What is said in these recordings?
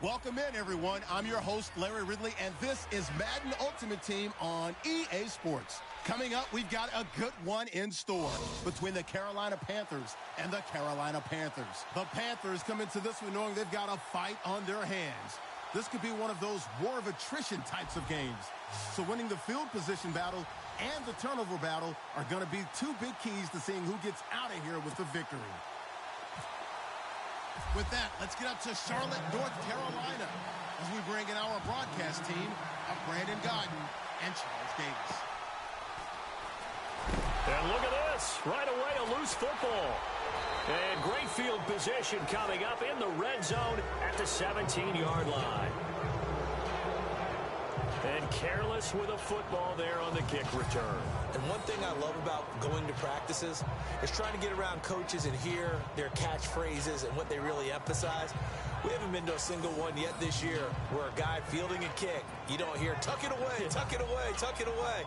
Welcome in, everyone. I'm your host, Larry Ridley, and this is Madden Ultimate Team on EA Sports. Coming up, we've got a good one in store between the Carolina Panthers and the Carolina Panthers. The Panthers come into this one knowing they've got a fight on their hands. This could be one of those war of attrition types of games. So winning the field position battle and the turnover battle are going to be two big keys to seeing who gets out of here with the victory. With that, let's get up to Charlotte, North Carolina, as we bring in our broadcast team of Brandon Godden and Charles Davis. And look at this. Right away, a loose football. And great field position coming up in the red zone at the 17-yard line. And careless with a football there on the kick return. And one thing I love about going to practices is trying to get around coaches and hear their catchphrases and what they really emphasize. We haven't been to a single one yet this year where a guy fielding a kick, you don't hear, tuck it away, tuck it away, tuck it away.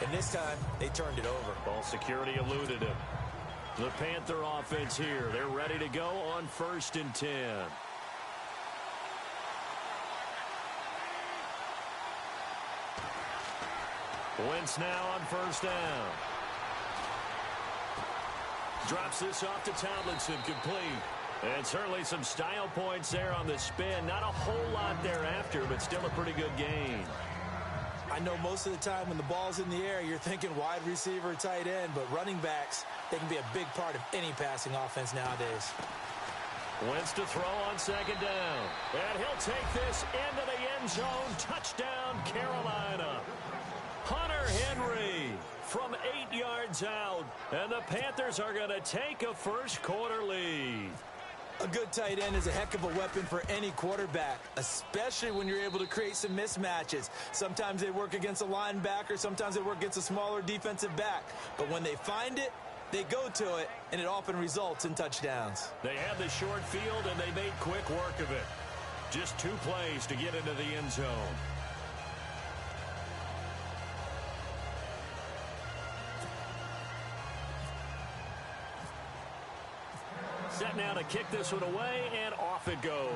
And this time, they turned it over. Ball security eluded him. The Panther offense here. They're ready to go on 1st and 10. Wentz now on 1st down. Drops this off to Tomlinson, complete. And certainly some style points there on the spin. Not a whole lot thereafter, but still a pretty good gain. I know most of the time when the ball's in the air, you're thinking wide receiver, tight end, but running backs, they can be a big part of any passing offense nowadays. Wentz to throw on 2nd down. And he'll take this into the end zone. Touchdown, Carolina. Hunter Henry from 8 yards out. And the Panthers are going to take a first-quarter lead. A good tight end is a heck of a weapon for any quarterback, especially when you're able to create some mismatches. Sometimes they work against a linebacker. Sometimes they work against a smaller defensive back. But when they find it, they go to it, and it often results in touchdowns. They had the short field, and they made quick work of it. Just 2 plays to get into the end zone. Set now to kick this one away, and off it goes.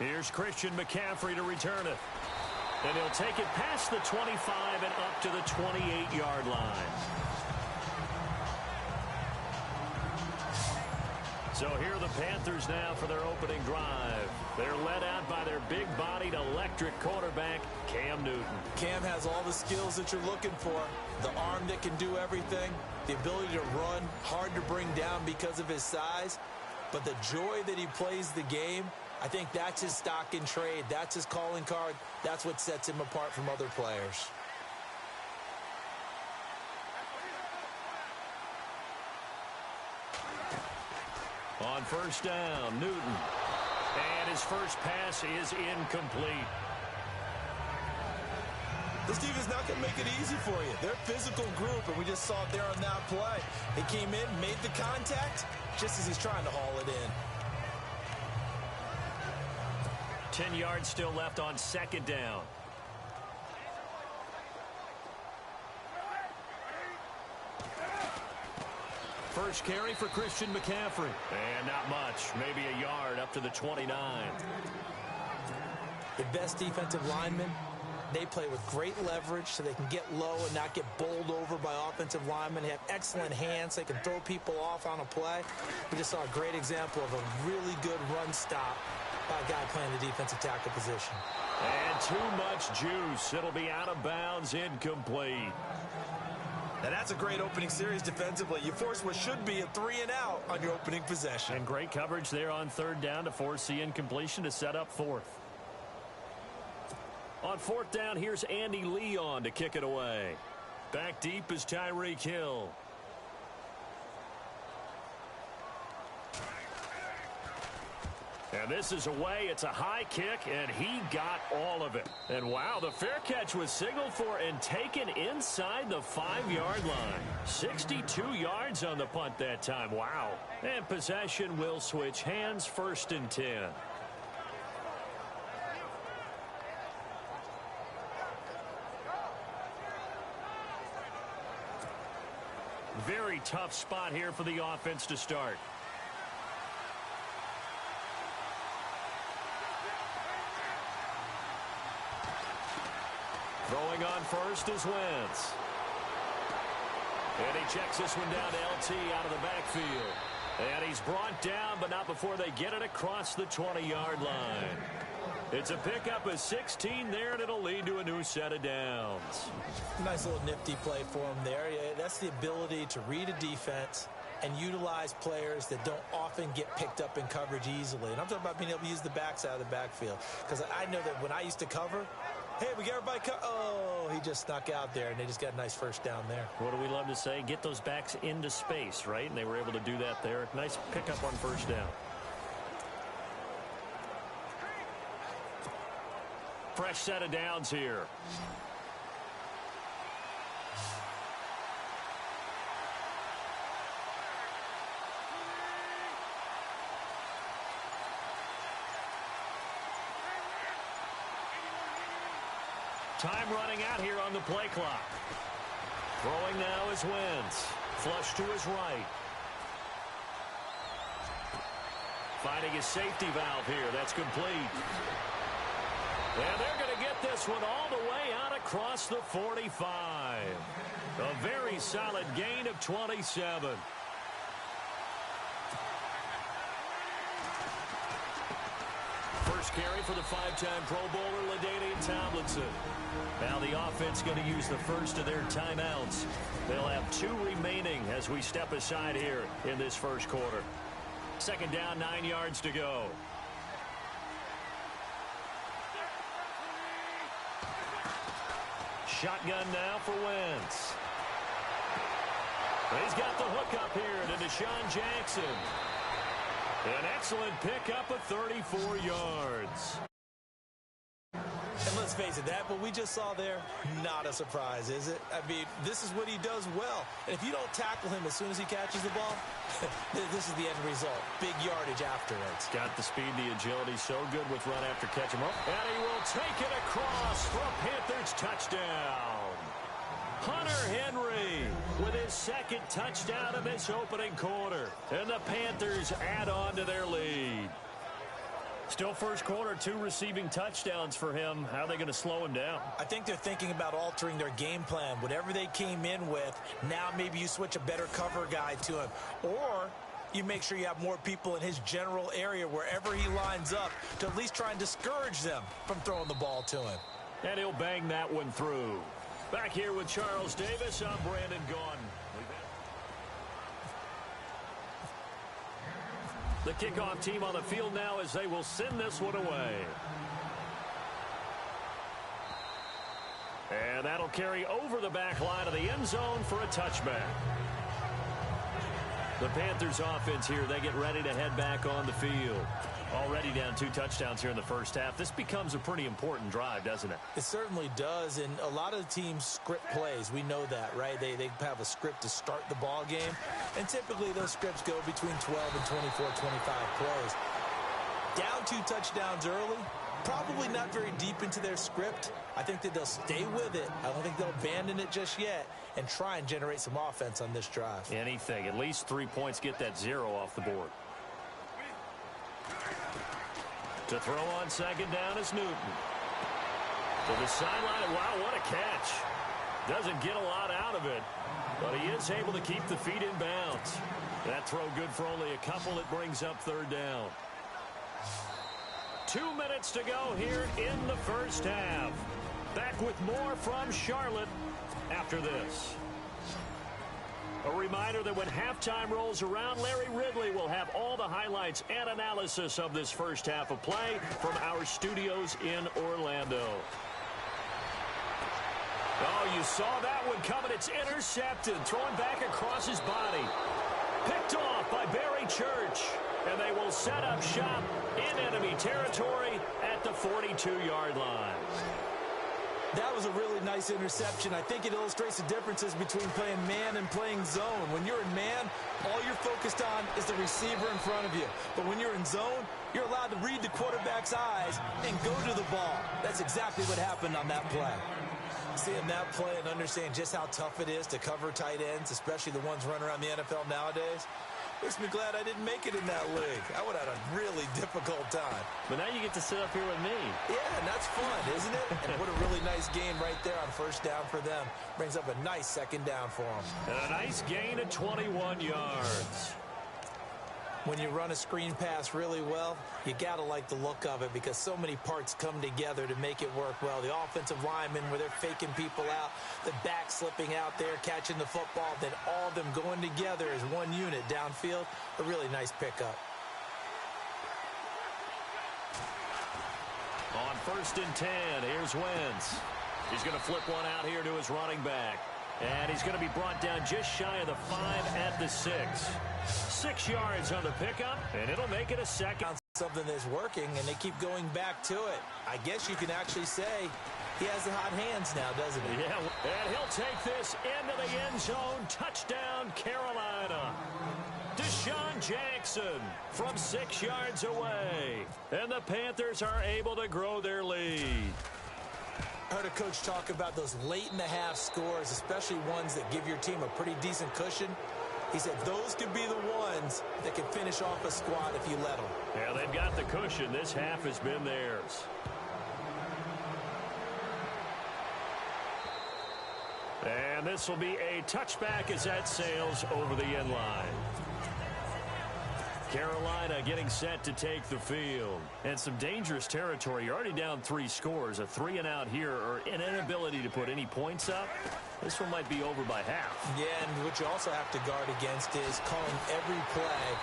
Here's Christian McCaffrey to return it. And he'll take it past the 25 and up to the 28-yard line. So here are the Panthers now for their opening drive. They're led out by their big-bodied electric quarterback, Cam Newton. Cam has all the skills that you're looking for. The arm that can do everything. The ability to run, hard to bring down because of his size. But the joy that he plays the game, I think that's his stock in trade. That's his calling card. That's what sets him apart from other players. On 1st down, Newton. And his first pass is incomplete. This team is not going to make it easy for you. They're a physical group, and we just saw it there on that play. He came in, made the contact, just as he's trying to haul it in. 10 yards still left on 2nd down. First carry for Christian McCaffrey. And not much. Maybe a yard up to the 29. The best defensive linemen, they play with great leverage so they can get low and not get bowled over by offensive linemen. They have excellent hands. They can throw people off on a play. We just saw a great example of a really good run stop by a guy playing the defensive tackle position. And too much juice. It'll be out of bounds, incomplete. Now that's a great opening series defensively. You force what should be a 3-and-out on your opening possession. And great coverage there on 3rd down to force the incompletion to set up 4th. On 4th down, here's Andy Leon to kick it away. Back deep is Tyreek Hill. And this is away. It's a high kick, and he got all of it. And wow, the fair catch was signaled for and taken inside the 5-yard line. 62 yards on the punt that time. Wow. And possession will switch hands, 1st and 10. Very tough spot here for the offense to start. Throwing on first is Wentz. And he checks this one down to LT out of the backfield. And he's brought down, but not before they get it across the 20-yard line. It's a pickup of 16 there, and it'll lead to a new set of downs. Nice little nifty play for him there. Yeah, that's the ability to read a defense and utilize players that don't often get picked up in coverage easily. And I'm talking about being able to use the backside of the backfield. Because I know that when I used to cover, hey, we got everybody oh, he just snuck out there, and they just got a nice first down there. What do we love to say? Get those backs into space, right? And they were able to do that there. Nice pickup on first down. Fresh set of downs here. Time running out here on the play clock. Throwing now is Wentz. Flush to his right. Finding his safety valve here. That's complete. And they're going to get this one all the way out across the 45. A very solid gain of 27. First carry for the five-time Pro Bowler, LaDainian Tomlinson. Now the offense going to use the first of their timeouts. They'll have 2 remaining as we step aside here in this first quarter. Second down, 9 yards to go. Shotgun now for Wentz. He's got the hook up here to Deshaun Jackson. An excellent pickup of 34 yards. And let's face it, that what we just saw there, not a surprise, is it? I mean, this is what he does well. And if you don't tackle him as soon as he catches the ball, this is the end result. Big yardage afterwards. Got the speed, the agility, so good with run after catch him up. And he will take it across for a Panthers touchdown. Hunter Henry with his second touchdown of this opening quarter. And the Panthers add on to their lead. Still first quarter, 2 receiving touchdowns for him. How are they going to slow him down? I think they're thinking about altering their game plan. Whatever they came in with, now maybe you switch a better cover guy to him. Or you make sure you have more people in his general area wherever he lines up to at least try and discourage them from throwing the ball to him. And he'll bang that one through. Back here with Charles Davis, I'm Brandon Gaudin. The kickoff team on the field now as they will send this one away. And that'll carry over the back line of the end zone for a touchback. The Panthers offense here, they get ready to head back on the field. Already down 2 touchdowns here in the first half. This becomes a pretty important drive, doesn't it? It certainly does, and a lot of the teams script plays. We know that, right? They have a script to start the ball game, and typically those scripts go between 12 and 24, 25 plays. Down 2 touchdowns early, probably not very deep into their script. I think that they'll stay with it. I don't think they'll abandon it just yet and try and generate some offense on this drive. Anything. At least 3 points, get that 0 off the board. To throw on second down is Newton. To the sideline. Wow, what a catch. Doesn't get a lot out of it, but he is able to keep the feet in bounds. That throw good for only a couple. It brings up third down. 2 minutes to go here in the first half. Back with more from Charlotte after this. A reminder that when halftime rolls around, Larry Ridley will have all the highlights and analysis of this first half of play from our studios in Orlando. Oh, you saw that one coming. It's intercepted. Thrown back across his body. Picked off by Barry Church. And they will set up shop in enemy territory at the 42-yard line. That was a really nice interception. I think it illustrates the differences between playing man and playing zone. When you're in man, all you're focused on is the receiver in front of you. But when you're in zone, you're allowed to read the quarterback's eyes and go to the ball. That's exactly what happened on that play. Seeing that play and understanding just how tough it is to cover tight ends, especially the ones running around the NFL nowadays, Makes me glad I didn't make it in that league. I would have had a really difficult time. But now you get to sit up here with me. Yeah, and that's fun, isn't it? And what a really nice game right there on first down for them. Brings up a nice second down for them. And a nice gain of 21 yards. When you run a screen pass really well, you got to like the look of it because so many parts come together to make it work well. The offensive linemen, where they're faking people out, the back slipping out there, catching the football, then all of them going together as one unit downfield. A really nice pickup. On 1st and 10, here's Wentz. He's going to flip one out here to his running back. And he's going to be brought down just shy of the 5 at the 6. 6 yards on the pickup, and it'll make it a second. Something that's working, and they keep going back to it. I guess you can actually say he has the hot hands now, doesn't he? Yeah, and he'll take this into the end zone. Touchdown, Carolina. Deshaun Jackson from 6 yards away. And the Panthers are able to grow their lead. I heard a coach talk about those late-in-the-half scores, especially ones that give your team a pretty decent cushion. He said those could be the ones that can finish off a squad if you let them. Yeah, they've got the cushion. This half has been theirs. And this will be a touchback as that sails over the end line. Carolina getting set to take the field. And some dangerous territory. You're already down 3 scores. A 3-and-out here, or an inability to put any points up. This one might be over by half. Yeah, and what you also have to guard against is calling every play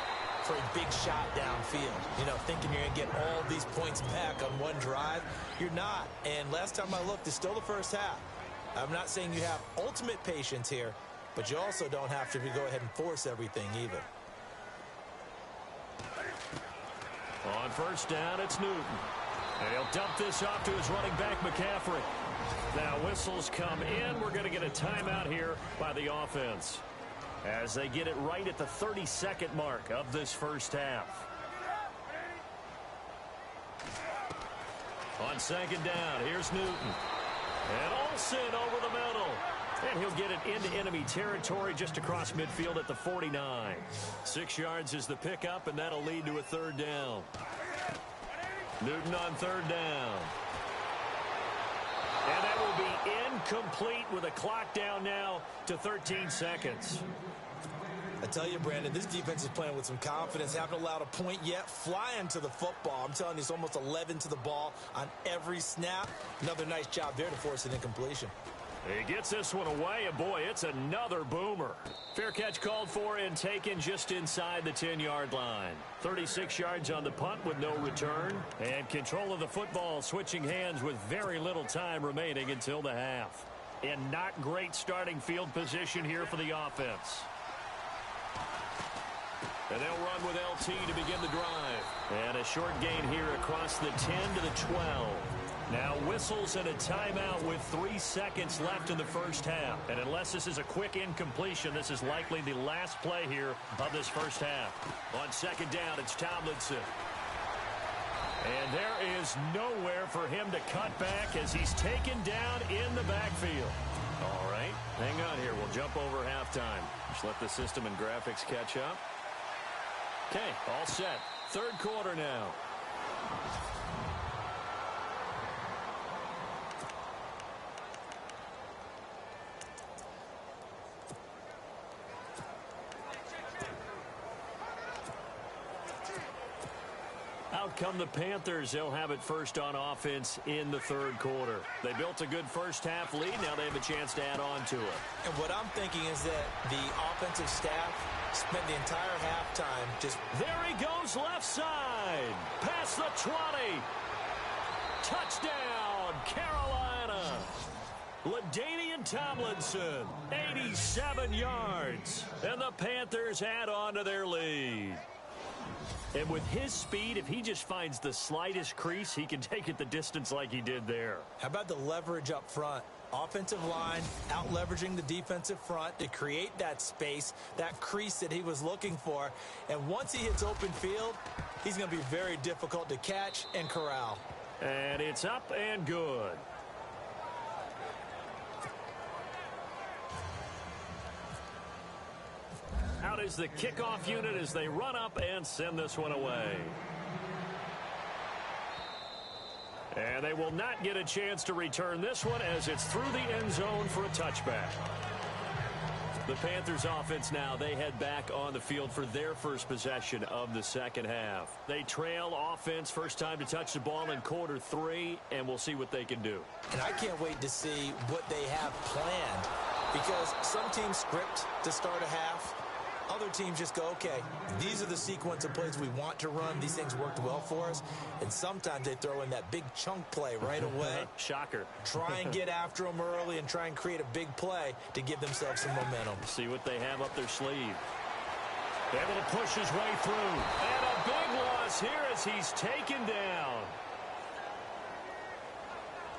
for a big shot downfield. You know, thinking you're going to get all these points back on one drive. You're not. And last time I looked, it's still the first half. I'm not saying you have ultimate patience here, but you also don't have to go ahead and force everything either. On 1st down, it's Newton. And he'll dump this off to his running back, McCaffrey. Now whistles come in. We're going to get a timeout here by the offense as they get it right at the 32nd mark of this first half. On 2nd down, here's Newton. And Olsen over the middle. And he'll get it into enemy territory just across midfield at the 49. 6 yards is the pickup, and that'll lead to a 3rd down. Newton on 3rd down. And that will be incomplete with a clock down now to 13 seconds. I tell you, Brandon, this defense is playing with some confidence. Haven't allowed a point yet. Flying to the football. I'm telling you, it's almost 11 to the ball on every snap. Another nice job there to force an incompletion. He gets this one away, and boy, it's another boomer. Fair catch called for and taken just inside the 10-yard line. 36 yards on the punt with no return. And control of the football switching hands with very little time remaining until the half. And not great starting field position here for the offense. And they'll run with LT to begin the drive. And a short gain here across the 10 to the 12. Now whistles and a timeout with 3 seconds left in the first half. And unless this is a quick incompletion, this is likely the last play here of this first half. On 2nd down, it's Tomlinson. And there is nowhere for him to cut back as he's taken down in the backfield. All right, hang on here. We'll jump over halftime. Just let the system and graphics catch up. Okay, all set. 3rd quarter now. Out come the Panthers. They'll have it first on offense in the 3rd quarter. They built a good first half lead. Now they have a chance to add on to it. And what I'm thinking is that the offensive staff spent the entire halftime just... There he goes left side. Past the 20. Touchdown, Carolina. LaDainian Tomlinson, 87 yards. And the Panthers add on to their lead. And with his speed, if he just finds the slightest crease, he can take it the distance like he did there. How about the leverage up front? Offensive line out leveraging the defensive front to create that space, that crease that he was looking for. And once he hits open field, he's going to be very difficult to catch and corral. And it's up and good. Out out is the kickoff unit as they run up and send this one away. And they will not get a chance to return this one as it's through the end zone for a touchback. The Panthers offense now, they head back on the field for their first possession of the second half. They trail offense, first time to touch the ball in quarter 3, and we'll see what they can do. And I can't wait to see what they have planned, because some teams script to start a half. Other teams just go, okay, these are the sequence of plays we want to run. These things worked well for us. And sometimes they throw in that big chunk play right away. Shocker. Try and get after them early and try and create a big play to give themselves some momentum. See what they have up their sleeve. Able to push his way through. And a big loss here as he's taken down.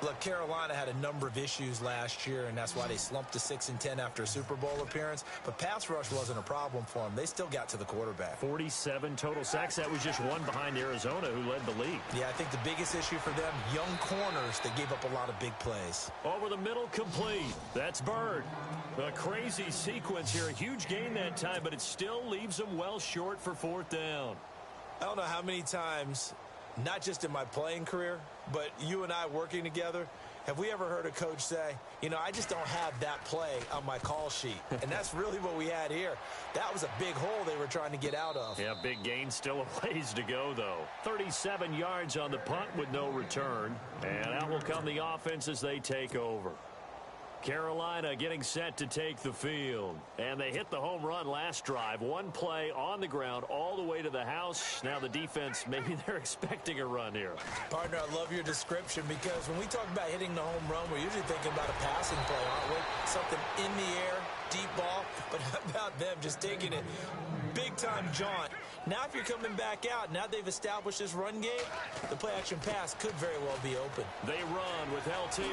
Look, Carolina had a number of issues last year, and that's why they slumped to 6-10 after a Super Bowl appearance. But pass rush wasn't a problem for them. They still got to the quarterback. 47 total sacks. That was just one behind Arizona, who led the league. Yeah, I think the biggest issue for them, young corners that gave up a lot of big plays. Over the middle, complete. That's Bird. A crazy sequence here. A huge gain that time, but it still leaves them well short for fourth down. I don't know how many times, not just in my playing career, but you and I working together, have we ever heard a coach say, you know, I just don't have that play on my call sheet? And that's really what we had here. That was a big hole they were trying to get out of. Yeah, big gain, still a ways to go, though. 37 yards on the punt with no return. And out will come the offense as they take over. Carolina getting set to take the field. And they hit the home run last drive. One play on the ground all the way to the house. Now the defense, maybe they're expecting a run here. Partner, I love your description, because when we talk about hitting the home run, we're usually thinking about a passing play, aren't we? Something in the air, deep ball. But how about them just taking it big-time jaunt? Now if you're coming back out, now they've established this run game, the play-action pass could very well be open. They run with LT.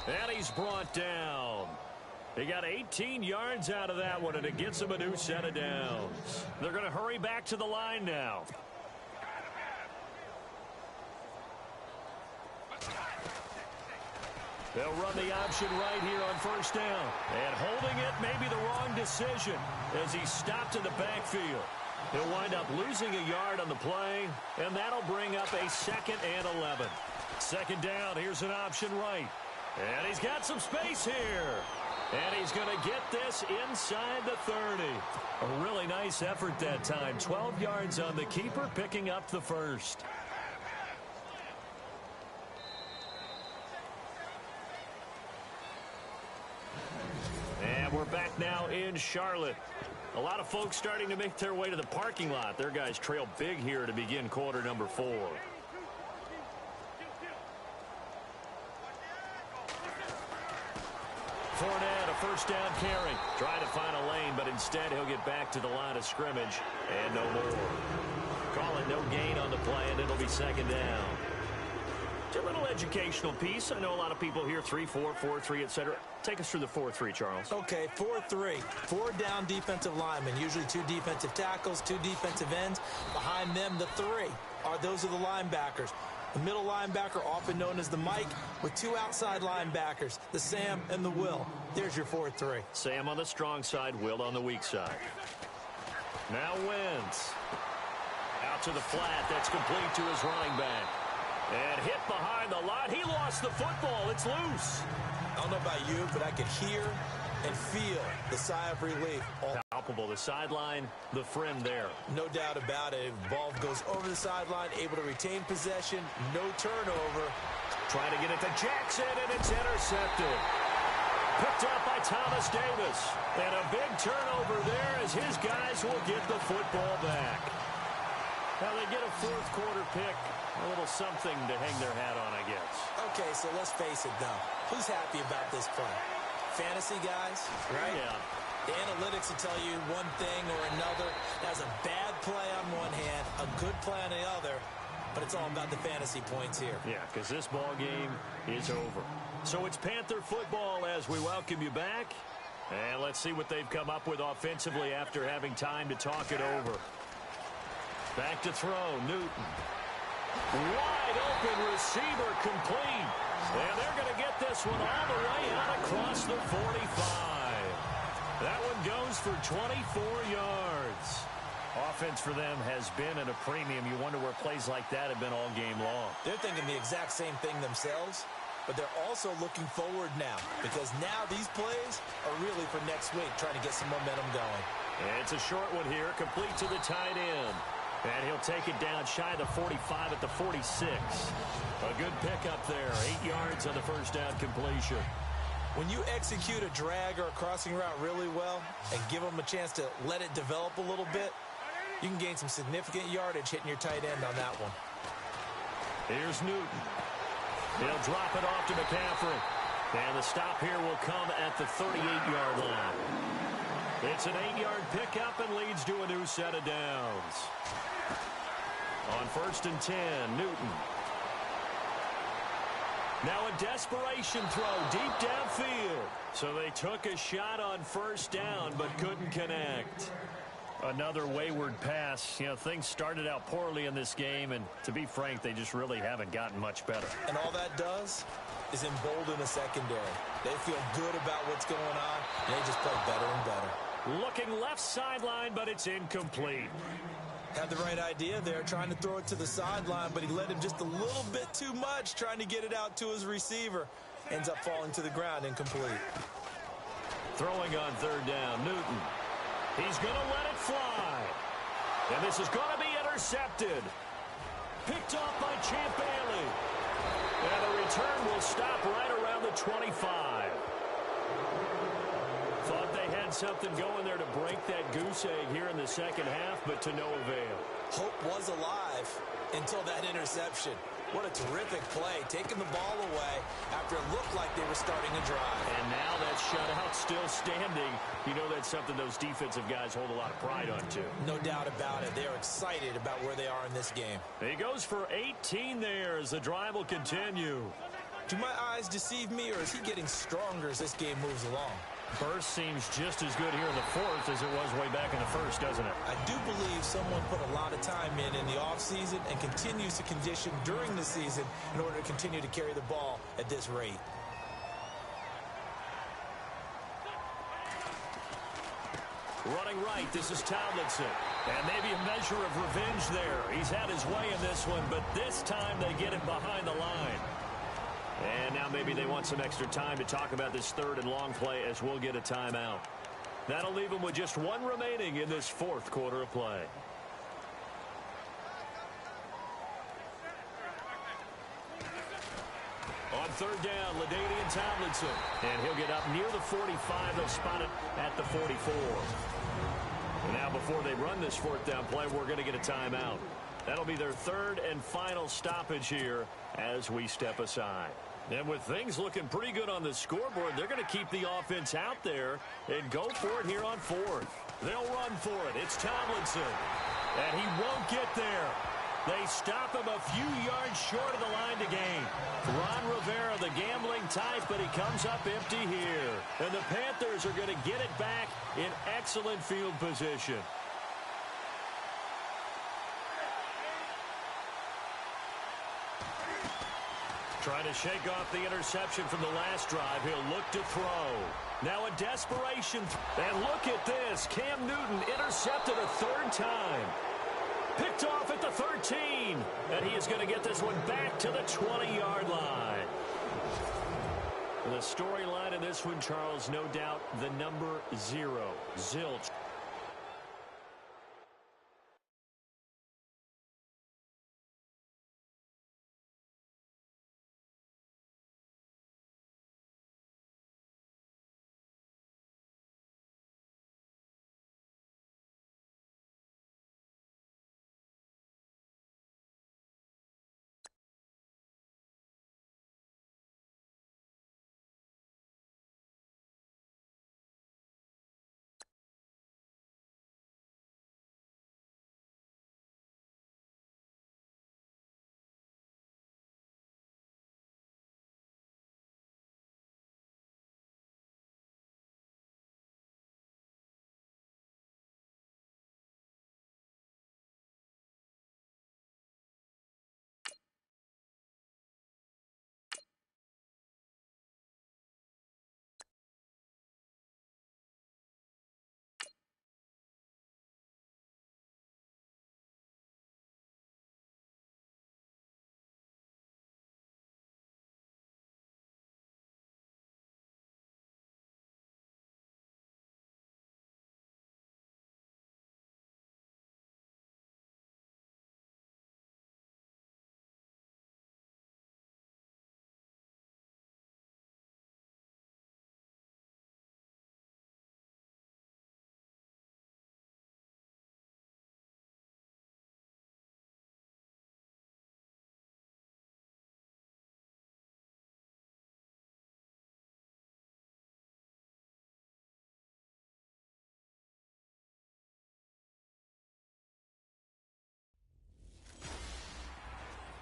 And he's brought down. He got 18 yards out of that one, and it gets him a new set of downs. They're going to hurry back to the line now. They'll run the option right here on first down. And holding it may be the wrong decision as he's stopped in the backfield. He'll wind up losing a yard on the play, and that'll bring up a 2nd and 11. Second down, here's an option right. And he's got some space here. And he's going to get this inside the 30. A really nice effort that time. 12 yards on the keeper, picking up the first. And we're back now in Charlotte. A lot of folks starting to make their way to the parking lot. Their guys trail big here to begin quarter number 4. Fournette, a first down carry. Trying to find a lane, but instead he'll get back to the line of scrimmage. And no more. Call it no gain on the play, and it'll be second down. It's a little educational piece. I know a lot of people here, 3-4, 4-3, etc. Take us through the 4-3, Charles. Okay, 4-3. 4 down defensive linemen, usually 2 defensive tackles, 2 defensive ends. Behind them, the 3 those are the linebackers. The middle linebacker, often known as the Mike, with 2 outside linebackers, the Sam and the Will. There's your 4-3. Sam on the strong side, Will on the weak side. Now Wentz. Out to the flat. That's complete to his running back. And hit behind the line. He lost the football. It's loose. I don't know about you, but I could hear and feel the sigh of relief. Palpable. The sideline, the friend there. No doubt about it. Ball goes over the sideline, able to retain possession, no turnover. Trying to get it to Jackson, and it's intercepted. Picked up by Thomas Davis. And a big turnover there as his guys will get the football back. Now they get a fourth quarter pick. A little something to hang their hat on, I guess. Okay, so let's face it, though. Who's happy about this play? Fantasy guys, right? Yeah. The analytics will tell you one thing or another. That's a bad play on one hand, a good play on the other, but it's all about the fantasy points here. Yeah, because this ball game is over. So it's Panther football as we welcome you back. And let's see what they've come up with offensively after having time to talk it over. Back to throw, Newton. Wide open receiver, complete. And they're going to get this one all the way out across the 45. That one goes for 24 yards. Offense for them has been at a premium. You wonder where plays like that have been all game long. They're thinking the exact same thing themselves, but they're also looking forward now because now these plays are really for next week, trying to get some momentum going. It's a short one here, complete to the tight end. And he'll take it down shy of the 45 at the 46. A good pickup there, 8 yards on the first down completion. When you execute a drag or a crossing route really well and give them a chance to let it develop a little bit, you can gain some significant yardage hitting your tight end on that one. Here's Newton. He'll drop it off to McCaffrey. And the stop here will come at the 38-yard line. It's an 8-yard pickup and leads to a new set of downs. On 1st and 10, Newton. Now a desperation throw deep downfield. So they took a shot on 1st down but couldn't connect. Another wayward pass. You know, things started out poorly in this game, and to be frank, they just really haven't gotten much better. And all that does is embolden the secondary. They feel good about what's going on, and they just play better and better. Looking left sideline, but it's incomplete. Had the right idea there, trying to throw it to the sideline, but he let him just a little bit too much, trying to get it out to his receiver. Ends up falling to the ground, incomplete. Throwing on 3rd down, Newton. He's going to let it fly. And this is going to be intercepted. Picked off by Champ Bailey. And the return will stop right around the 25. Thought they had something going there to break that goose egg here in the second half, but to no avail. Hope was alive until that interception. What a terrific play, taking the ball away after it looked like they were starting a drive. And now that shutout still standing. You know that's something those defensive guys hold a lot of pride on, too. No doubt about it. They're excited about where they are in this game. He goes for 18 there as the drive will continue. Do my eyes deceive me, or is he getting stronger as this game moves along? Burst seems just as good here in the 4th as it was way back in the 1st, doesn't it? I do believe someone put a lot of time in the offseason and continues to condition during the season in order to continue to carry the ball at this rate. Running right, this is Tomlinson. And maybe a measure of revenge there. He's had his way in this one, but this time they get him behind the line. And now maybe they want some extra time to talk about this 3rd and long play as we'll get a timeout. That'll leave them with just 1 remaining in this 4th quarter of play. On 3rd down, LaDainian Tomlinson. And he'll get up near the 45. They'll spot it at the 44. And now before they run this 4th down play, we're going to get a timeout. That'll be their 3rd and final stoppage here as we step aside. And with things looking pretty good on the scoreboard, they're going to keep the offense out there and go for it here on 4th. They'll run for it. It's Tomlinson. And he won't get there. They stop him a few yards short of the line to gain. Ron Rivera, the gambling type, but he comes up empty here. And the Panthers are going to get it back in excellent field position. Trying to shake off the interception from the last drive. He'll look to throw. Now a desperation. And look at this. Cam Newton intercepted a 3rd time. Picked off at the 13. And he is going to get this one back to the 20-yard line. The storyline in this one, Charles, no doubt the number 0. Zilch.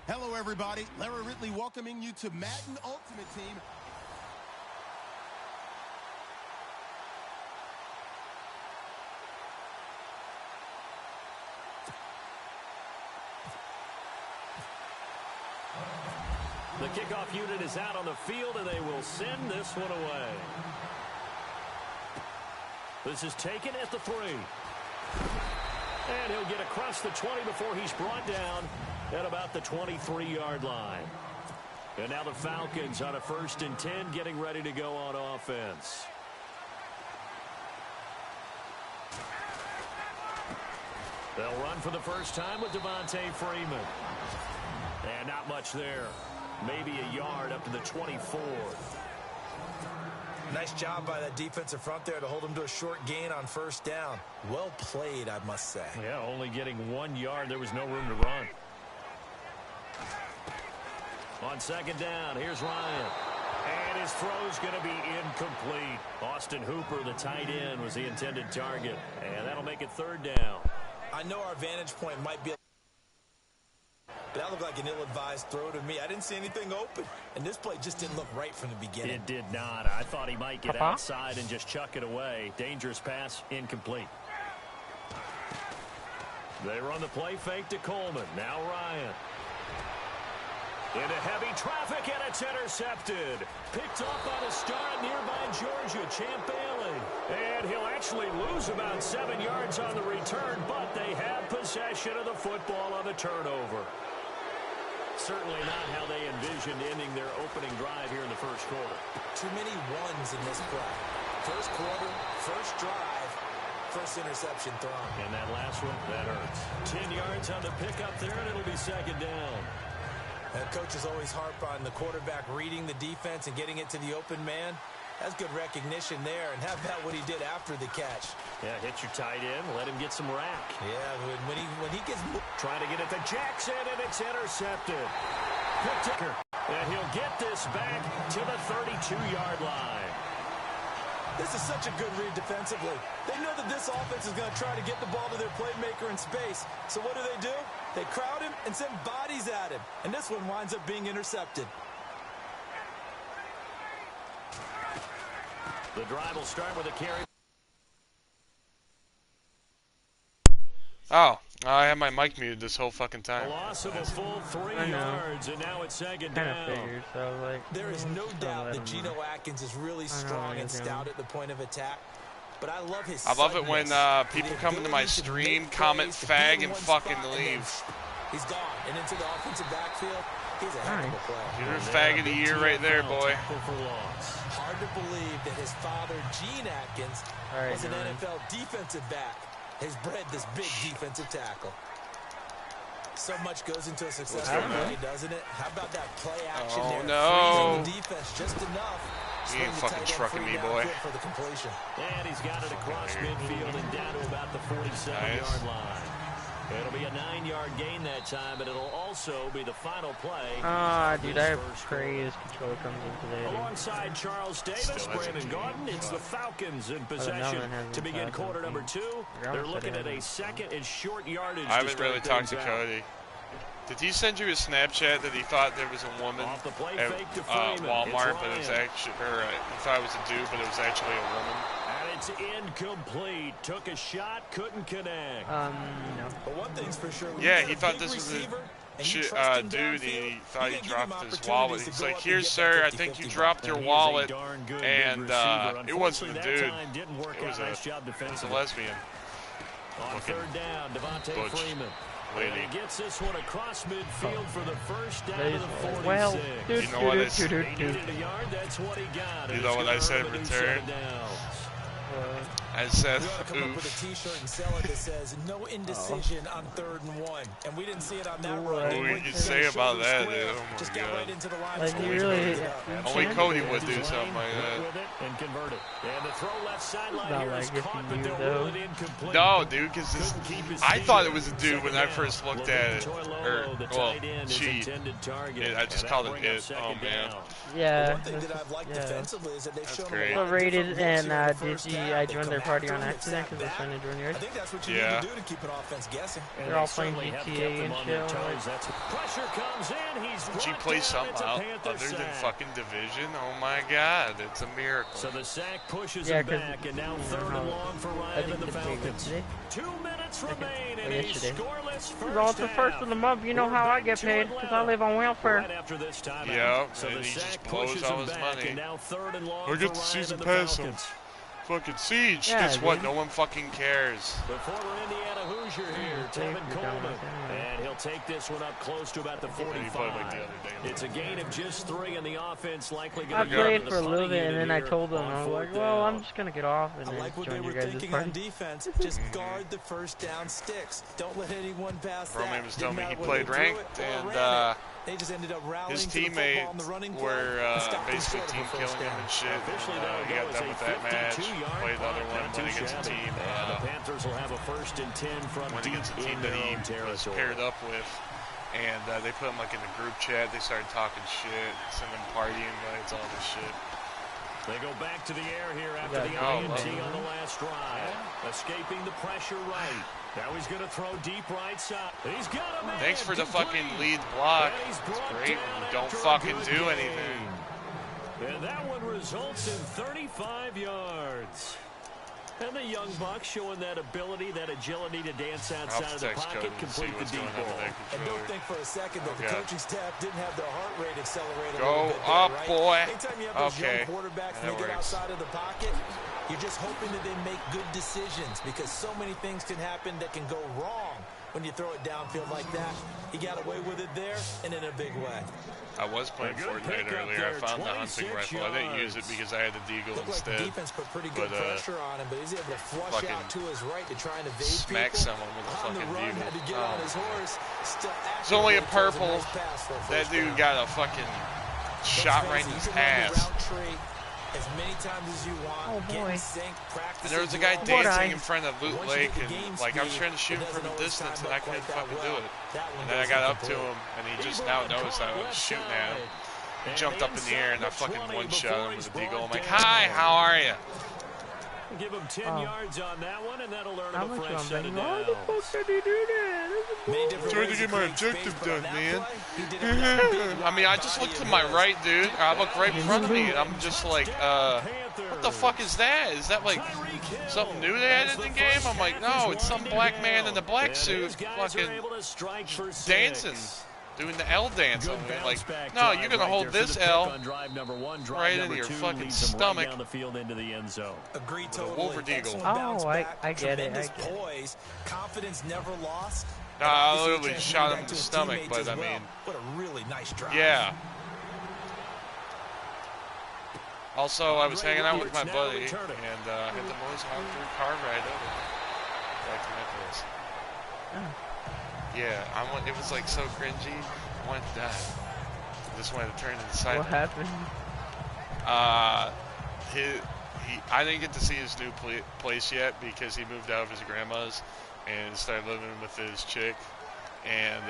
Hello, everybody. Larry Ridley welcoming you to Madden Ultimate Team. The kickoff unit is out on the field, and they will send this one away. This is taken at the 3. And he'll get across the 20 before he's brought down at about the 23-yard line. And now the Falcons on a 1st and 10, getting ready to go on offense. They'll run for the first time with Devontae Freeman. And not much there. Maybe a yard up to the 24. Nice job by that defensive front there to hold him to a short gain on 1st down. Well played, I must say. Yeah, only getting 1 yard. There was no room to run. On 2nd down, here's Ryan. And his throw's going to be incomplete. Austin Hooper, the tight end, was the intended target. And that'll make it 3rd down. I know our vantage point might be, but that looked like an ill-advised throw to me. I didn't see anything open, and this play just didn't look right from the beginning. It did not. I thought he might get outside and just chuck it away. Dangerous pass, incomplete. They run the play fake to Coleman. Now Ryan. Into heavy traffic, and it's intercepted. Picked off by the star at nearby Georgia, Champ Bailey. And he'll actually lose about 7 yards on the return, but they have possession of the football on the turnover. Certainly not how they envisioned ending their opening drive here in the 1st quarter. Too many ones in this play. 1st quarter, 1st drive, 1st interception thrown. And that last one, that hurts. 10 yards on the pickup there, and it'll be 2nd down. Coaches always harp on the quarterback reading the defense and getting it to the open man. That's good recognition there. And how about what he did after the catch? Yeah, hit your tight end, let him get some rack. Yeah, when he gets... Trying to get it to Jackson, and it's intercepted. And he'll get this back to the 32-yard line. This is such a good read defensively. They know that this offense is going to try to get the ball to their playmaker in space. So what do? They crowd him and send bodies at him. And this one winds up being intercepted. The drive will start with a carry. Oh, I had my mic muted this whole fucking time. A loss of a full 3 yards, and now it's 2nd down. Figured, so like, there is no doubt that Geno Atkins is really strong and stout at the point of attack. But I love his it when people come into my stream, comment fag, and fucking leave. He's gone and into the offensive backfield. He's a heck of a player. You're a fag of the year right there, boy. Hard to believe that his father, Gene Atkins, was an NFL defensive back. Has bred this big defensive tackle. So much goes into a successful play, doesn't it? How about that play action there? No. The defense just enough. You ain't fucking trucking me, boy. For the completion. And he's got it across midfield and down to about the 47-yard line. It'll be a 9-yard gain that time, but it'll also be the final play. Dude, I pray his controller comes in today. Alongside Charles Davis, Brandon Gordon, it's the Falcons in possession to begin quarter number 2. They're looking at a 2nd and short yardage. I haven't really talked to Cody. Did he send you a Snapchat that he thought there was a woman at Walmart, but it was actually, he thought it was a dude, but it was actually a woman? And it's incomplete. Took a shot, couldn't connect. No. But one thing's for sure. Yeah, he thought this was a dude. He thought he dropped his wallet. He's like, "Here, sir, I think you dropped your wallet," and it wasn't a dude. It was a lesbian. On 3rd down, Devontae Freeman. Lady. And he gets this one across midfield for the first down to the 46. Well, you know what I said? He needed a yard, that's what he got. You know what I said in return? I said, come up with a t-shirt and sell it that says no indecision on 3rd and 1. And we didn't see it on that run. What would you say about that, dude? Oh my God. Right into the line. Like, Only Cody would do something like that. And converted. And the throw left sideline Not here like is if caught, you but knew, they'll though. rule it incomplete. No, dude, because I thought it was a dude when I first looked at it. Or, well, she. I just called it it. Oh, man. Yeah. One thing that I've liked defensively is that they've shown great. So rated and I joined their party on accident because I was trying to join yours. I think that's what you need to do to keep an offense guessing. They're all playing GTA and shit. Pressure comes in. He's She plays something out other than fucking division. Oh my God, it's a miracle. So the sack pushes him back, and now 3rd and long for Ryan and the Falcons. 2 minutes remain in a scoreless first Well, it's the first of the month. You know how I get paid because I live on welfare. Right after this timeout. Yeah, so and the he sack just blows pushes all him his back, money. and now 3rd and long I for get the Ryan season and the pass. Falcons. Fucking siege. Yeah, Guess what? dude. No one fucking cares. The former Indiana Hoosier here, Tevin Coleman. And he'll take this one up close to about the 45. It's a gain of just 3, and the offense likely going to I played for a little bit, and then I told them, I was like, well, I'm just going to get off and then join you guys' on party. defense. Just guard the first down sticks. Don't let anyone pass that. Roman was telling me he played ranked, and they just ended up rallying his to the football on the teammates running were play. basically team killing him and shit. He got done with that match. Played the other one, went against a team. The Panthers will have a 1st and 10 from went against a team that he was paired up with. And they put him like in a group chat. They started talking shit, sending party invites, all this shit. They go back to the air here after the INT on the last drive. Escaping the pressure right. Now he's going to throw deep right side. He's got him in. Thanks for the fucking lead block. It's great when you don't fucking do anything. And that one results in 35 yards. And the young buck showing that ability, that agility to dance outside of the pocket, complete the deep ball. And don't think for a second that the coaching staff didn't have their heart rate accelerated. Go up, boy. Anytime you have those young quarterbacks and they get outside of the pocket, you're just hoping that they make good decisions because so many things can happen that can go wrong when you throw it downfield like that. He got away with it there and in a big way. I was playing Fortnite earlier. I found the hunting rifle. I didn't use it because I had the Deagle instead. Like the defense put pretty good pressure on him, but he's able to flush out to his right to try and evade smack people. someone with a fucking Deagle. Had to get on his horse. It's only a purple. That dude got a fucking shot right in his ass. As many times as you want. Oh boy. And there was a guy dancing in front of Loot Lake, and like I was trying to shoot him from a distance, and I couldn't fucking do it. And then I got up to him, and he just now noticed I was shooting at him. He jumped up in the air, and I fucking one-shot him with a Deagle. I'm like, hi, how are you? Give him 10 yards on that one, and that'll learn him a fresh set of Why downs. the fuck did he do that? I'm trying to get my objective done, man. I mean, I just look to my right, dude. I look right in front of me, and I'm just like, what the fuck is that? Is that like something new they added in the game? I'm like, no, it's some black man in a black suit fucking dancing. Doing the L dance on me. Like, no, you're going to hold this L right into your fucking stomach. Agreed totally. Wolver Deagle. Oh, I get it. Poise, confidence never lost. No, I literally shot him in the stomach, but I mean, what a really nice drive. Yeah. Also, I was hanging out with my buddy, and hit the most awkward car ride ever. Back to my place. Yeah, it was like so cringy. I wanted to die. I just wanted to turn to the side. What happened? I didn't get to see his new place yet because he moved out of his grandma's and started living with his chick. And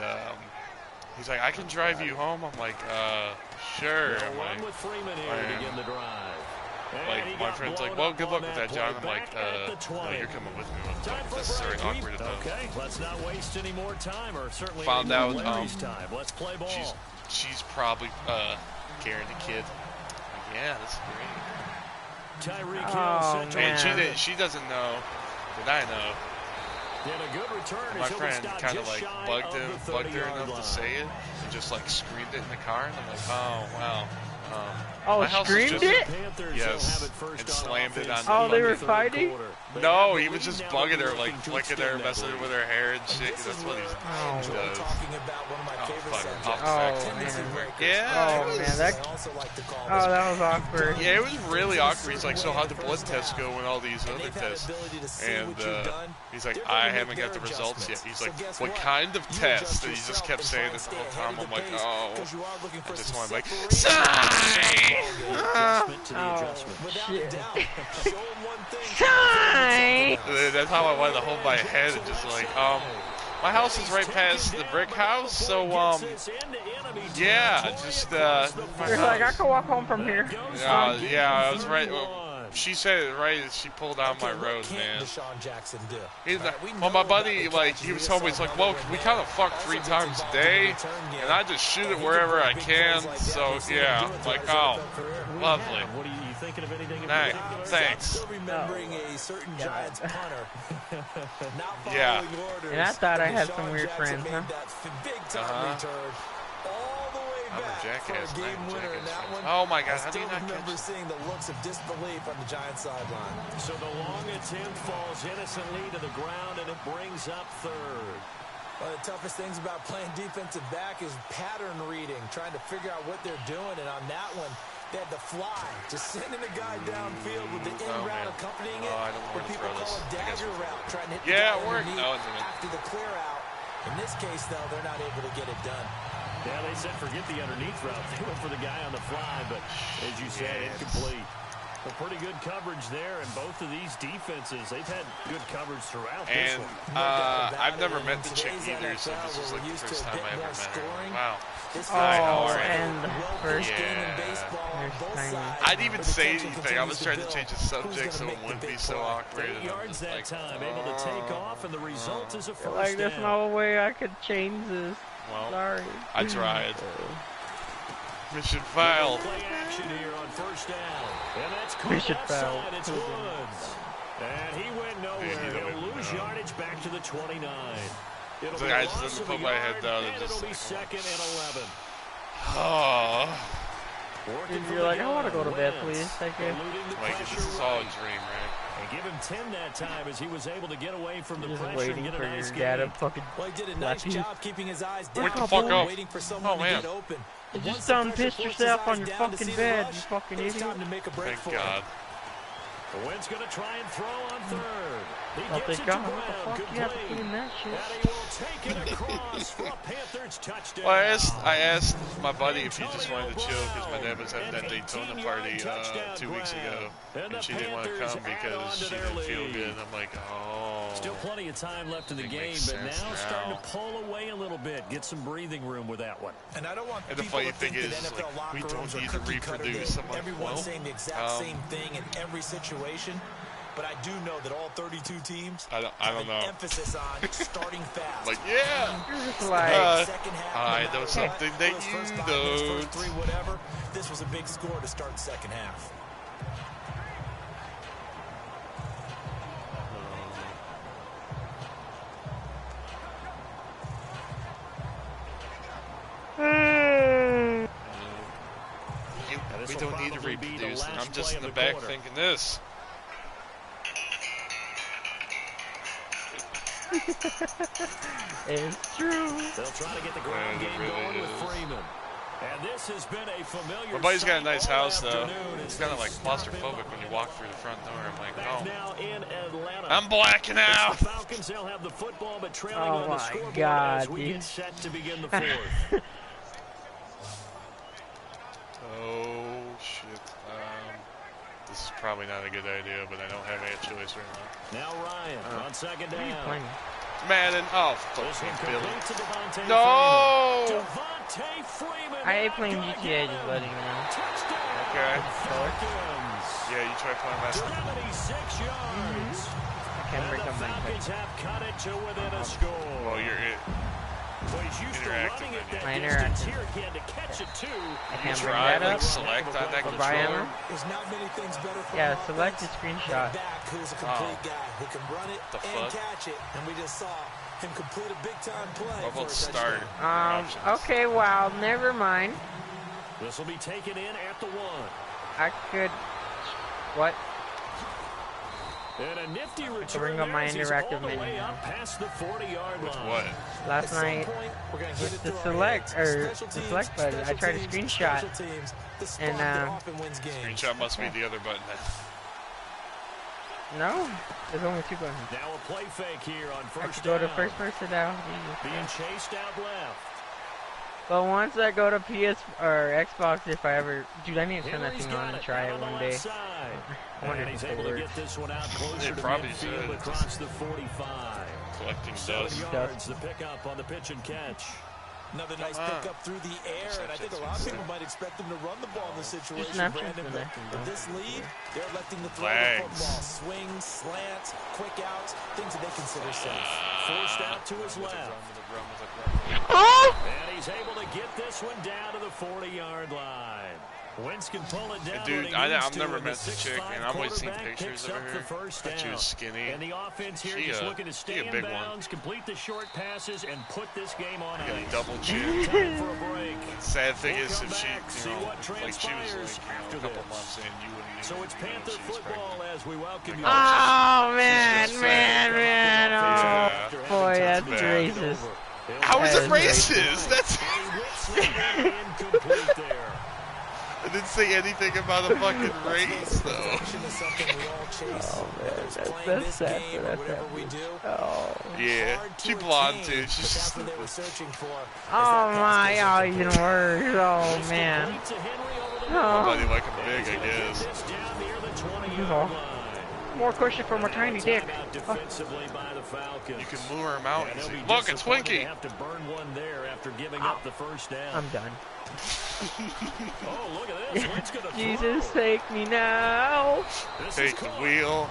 he's like, I can drive you home. I'm like, sure. I'm like, my friend's like, well, good luck with that, John. I'm like, no, you're coming with me. This is very awkward at times. Okay, let's not waste any more time, or certainly found out time. Let's play ball. She's probably carrying a kid. Like, yeah, that's great. And she doesn't know that I know. My friend kind of like bugged her enough to say it, and just like screamed it in the car, and I'm like, oh wow. Screamed it? Yes, and slammed it on the Oh, they were fighting? No, he was just bugging her, like flicking her, messing with her hair and shit. That's what he does. Yeah. Oh, man, that was awkward. Yeah, it was really awkward. He's like, so how'd the blood tests go and all these other tests? And he's like, I haven't got the results yet. He's like, what kind of test? And he just kept saying this the whole time. I'm like, oh. I just wanted like, sigh! Oh adjustment. Shit. That's how I wanted to hold my head and just like, my house is right past the brick house, so, yeah, just, You're like, I can walk home from here. yeah, I was right. She said it right as she pulled down my road, man. Well, my buddy, like, he was telling me, he's like, well, we kind of fuck 3 times a day, and I just shoot it wherever I can, so, yeah, like, oh, lovely. What are you thinking of anything? Nice, thanks. Yeah. And I thought I had some weird friends, huh? I'm a jackass. Oh my God! How do you not catch? Seeing the looks of disbelief on the Giants sideline. So the long attempt falls innocently to the ground, and it brings up third. One of the toughest things about playing defensive back is pattern reading, trying to figure out what they're doing. And on that one, they had the fly, just sending the guy downfield with the in route accompanying it. I don't know what people call a dagger route, trying to hit the guy underneath no, after the clear out. In this case, though, they're not able to get it done. Yeah, they said forget the underneath route. They went for the guy on the fly, but as you said, incomplete. A pretty good coverage there, and both of these defenses, they've had good coverage throughout this one. I've never met the chick either, so this is like the first time I ever met her. Wow. And the first game in baseball. I didn't even say anything. I was trying to change the subject so it wouldn't be so awkward. 8 yards that time, able to take off, and the result is a first like, there's no way I could change this. Well, sorry. I tried. Mission failed. Play action here on first down. And that's caught Mission outside. failed. It's Woods. And he went nowhere. He'll lose yardage back to the 29. It'll be I a just loss didn't of put a my yard, head down and and just it'll be second and 11. Oh. You're like, I want to go to bed, please. Thank you. Like, this is all a dream, right? And give him 10 that time as he was able to get away from the Just pressure and waiting get a for nice your dad to gain. fucking Well, he did a nice job keeping his eyes down. Wake the fuck up. Waiting for someone to get open. You just done pissed yourself on your fucking bed, you fucking idiot. Time to make a break Thank God. The Wind's going to try and throw on third. He Oh, gets thank it to God. ground. What the fuck you have to put in that shit? And he will take it across for a Panthers touchdown. Well, I asked my buddy if he just wanted to chill because my dad was having that Daytona party 2 weeks ago, and she didn't want to come because she didn't feel good. And I'm like, oh. Still plenty of time left in the game, but now starting to pull away a little bit, get some breathing room with that one. And I don't want And the funny thing is, like, we don't need to reproduce. I'm like, everyone's saying the exact same thing in every situation. But I do know that all 32 teams I don't have know. an emphasis on starting fast. Like, yeah. You're just like, I know something that you don't. First 3, whatever. This was a big score to start second half. We don't need to reproduce, and I'm just in the back thinking this. it's true. They'll try to get the ground game going with Freeman. And this has been a familiar. My buddy's got a nice house, though. It's kind of like claustrophobic when you walk through the front door. I'm like, oh. Now in Atlanta. I'm blacking out. The Falcons, they'll have the football, but trailing on the scoreboard as we get set to begin the fourth. Oh, shit. This is probably not a good idea, but I don't have any choice right now. Now Ryan on second down. Madden, oh, fuck Billy. No! Devontae Freeman. I hate playing GTA, just letting you know. Okay. Yeah, you try playing last 76 yards. I can't break up my Falcons have cut it to within a score. Well, you're it. Well, he's used to running it that My distance interactive. here. He had to catch it too. I can't bring Try, that like, up. select on that For controller. Brian. There's not many things better for Yeah, an select the offense screenshot. than a back who's a complete guy who can run it The and fuck? catch it. And we just saw him complete a big-time play. What for about a start? touchdown. Okay, wow, never mind. This will be taken in at the 1. I could. What? And a nifty return bring up my as he's interactive all the menu way now. up past the 40-yard line. What? Last night, with the select button, I tried to screenshot, and Screenshot must be the other button then. no, there's only 2 buttons. Now a play fake here on I first could go to down. first person down. Being chased out left. But once I go to PS or Xbox, if I ever, dude, I need to turn that thing on and try it one day. I wonder if it works. It probably should. Across the 45. Collecting yards, the pickup on the pitch and catch. Another nice pickup through the air, and I think a lot of people might expect them to run the ball in this situation, Brandon. But this lead, they're electing to throw the football. Swings, slants, quick outs, things that they consider safe. Forced out to his left. And he's able to get this one down to the 40-yard line. Wentz can pull it down. Dude, I've never met the chick, and I've always seen pictures of her. She was skinny. And the offense here just looking to stay in bounds, complete the short passes, and put this game on ice. Double chin. Time for a break. Sad thing is that she, see what transpires after a couple months in, you wouldn't even. So it's Panther football as we welcome you. Oh man. Oh boy, that's racist. How is it racist? That's. Incomplete there. I didn't say anything about a fucking race, though. Oh man, that's sad for that family. Oh. Yeah, she blonde too. She's just. Oh my, oh even worse. Oh man. Nobody like him big, I guess. Oh. More cushion for my tiny dick. Oh. You can lure him out. Look, it's Twinkie. I'm done. Oh, look at this. Jesus, take me now. Take the wheel.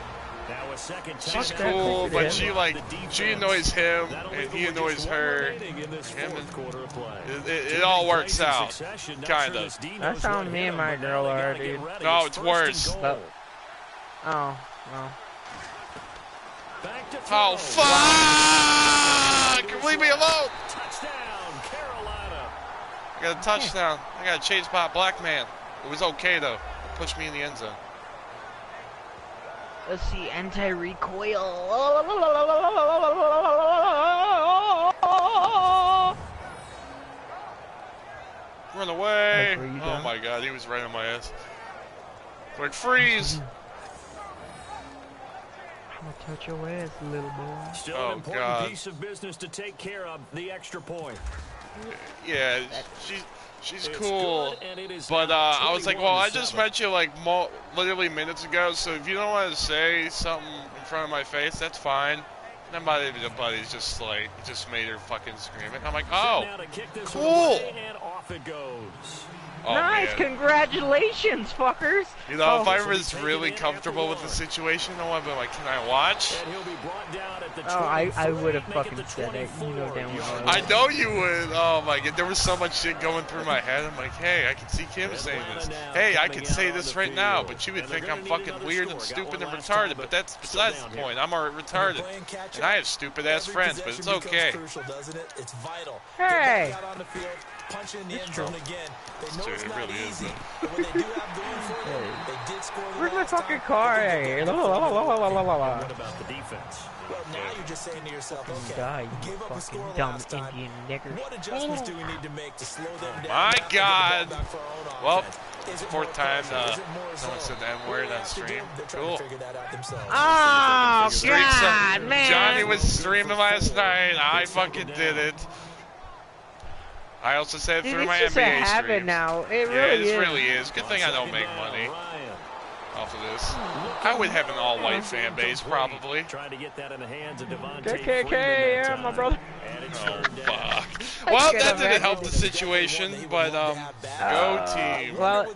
Now a second She's cool, but she annoys him, and he annoys her. It all works out, kind of. That's how me and my girl are, dude. No, it's worse. But, oh, well. Oh, fuck! Leave me alone! Touchdown, Carolina. I got a touchdown. I got a chase by a black man. It was okay, though. It pushed me in the end zone. Let's see, anti-recoil. Run away! Oh my god, he was right on my ass. Like, freeze! I'm gonna touch your ass, little boy. Still an important piece of business to take care of, the extra point. Yeah, she's cool, but I was like, well, I just met you like literally minutes ago, so if you don't want to say something in front of my face, that's fine. And my buddy's just like, just made her fucking scream it. I'm like, oh, cool. And off it goes. Oh, nice, man. Congratulations, fuckers. You know, if I was really comfortable with the situation, I would have been like, can I watch? Oh, I would have fucking said it. You know damn well. I know you would. Oh my god, there was so much shit going through my head. I'm like, hey, I can see Kim saying this. Hey, I could say this right now, but you would think I'm fucking weird and stupid and retarded. But that's besides the point. I'm already retarded, and I have stupid ass friends, but it's okay. Hey. Punching in the end zone again. They know it's not easy, but when they do have going for them, they did score the where's my fucking car at here? What about the defense? Well, now you're just saying to yourself, okay, die, you gave up a score dumb last time. Indian nigger. What adjustments do we need to make to slow them down? My god. Well, it's the fourth time someone said the M-word on stream. Cool. Oh, God, man. Johnny was streaming last night. I fucking did it. I also said Dude, through my it's just NBA a habit streams. now. It yeah, really it really is. Good thing I don't make money off of this. I would have an all-white fan base, probably. Trying to get that in the hands of KKK, yeah, my brother. Oh, fuck. Well, that didn't help the situation, but, go team. Well,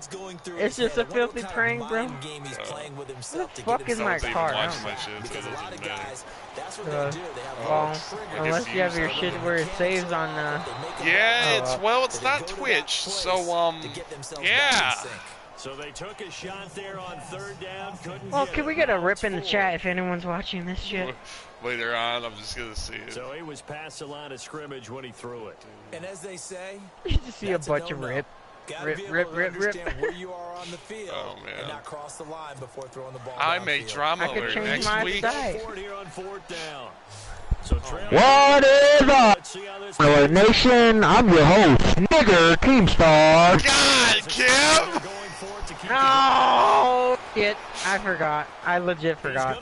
it's just a filthy prank, bro. What the fuck is my car? Well, unless you have your shit where it saves on, yeah, it's not Twitch, so, yeah. So they took a shot there on third down. Well, can we get a rip in the chat if anyone's watching this shit? Later on, I'm just gonna see it. So he was past the line of scrimmage when he threw it. And as they say, you just see a bunch of rip. Rip. Where you are on the field and not cross the line before throwing the ball. I make drama alert next week. Here on fourth down. So what is up, Nation? I'm your host, Nigger Keemstar. God, Kim! No! Shit, I forgot. I legit forgot.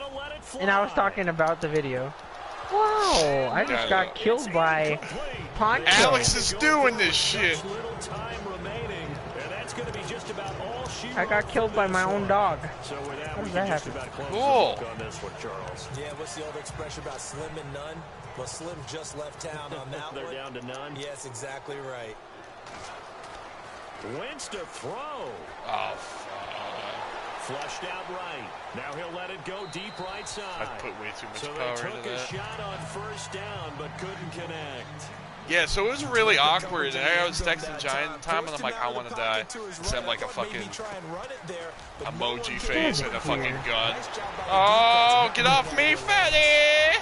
And I was talking about the video. Wow, I just got killed by Poncho. Alex is doing this shit. I got killed by my own dog. How does that happen? Cool. Yeah, what's the old expression about slim and none? Well, Slim just left town on that They're one. down to none. Yes, exactly right. Wins to throw. Oh, fuck. Flushed out right. Now he'll let it go deep right side. I put way too much so power they into took a that. shot on first down, but couldn't connect. Yeah, so it was really awkward. And I was texting Giant time, and I'm like, I want to die. Send like a fucking emoji face and a fucking gun. Oh, get off me, fatty!